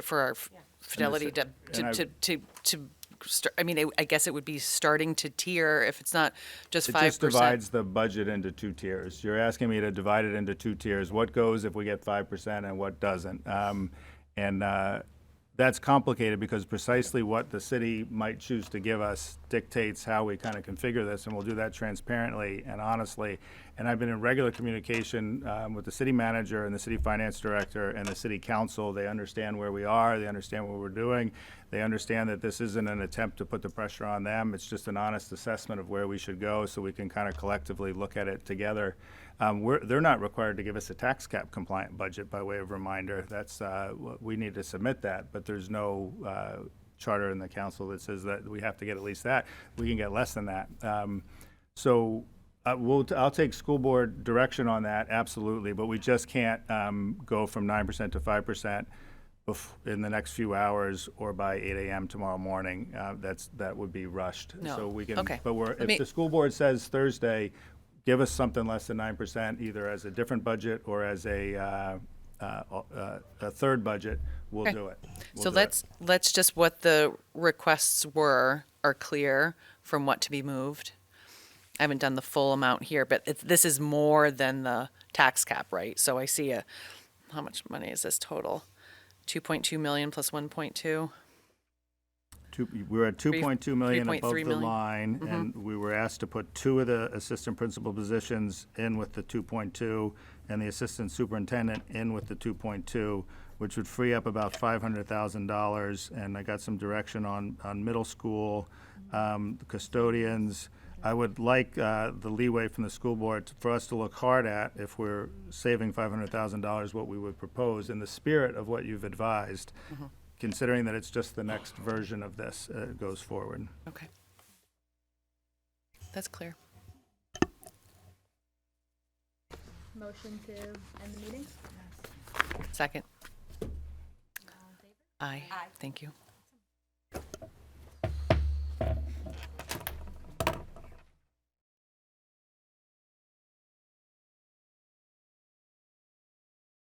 for our fidelity I mean, I guess it would be starting to tier if it's not just 5%. It just divides the budget into two tiers. You're asking me to divide it into two tiers. What goes if we get 5% and what doesn't? That's complicated because precisely what the city might choose to give us dictates how we kind of configure this, and we'll do that transparently and honestly. And I've been in regular communication with the city manager and the city finance director and the city council. They understand where we are. They understand what we're doing. They understand that this isn't an attempt to put the pressure on them. It's just an honest assessment of where we should go so we can kind of collectively look at it together. They're not required to give us a tax cap compliant budget by way of reminder. That's, we need to submit that, but there's no charter in the council that says that we have to get at least that. We can get less than that. I'll take school board direction on that, absolutely, but we just can't go from 9% to 5% in the next few hours or by 8 a.m. tomorrow morning. That would be rushed. No. So we can, Okay. but Let if me- the school board says Thursday, give us something less than 9%, either as a different budget or as a third budget, we'll Okay. do it. We'll So do it. let's just what the requests are clear from what to be moved. I haven't done the full amount here, but this is more than the tax cap, right? So I see how much money is this total? 2.2 million plus 1.2. We're at 2.2 million 3.3 above the million. line, and we were asked to put 2 of the assistant principal positions in with the 2.2 and the assistant superintendent in with the 2.2, which would free up about $500,000. And I got some direction on middle school, the custodians. I would like the leeway from the school board for us to look hard at, if we're saving $500,000, what we would propose in the spirit of what you've advised, considering that it's just the next version of this goes forward. Okay. That's clear. Motion to end the meeting? Second. Aye. Thank you.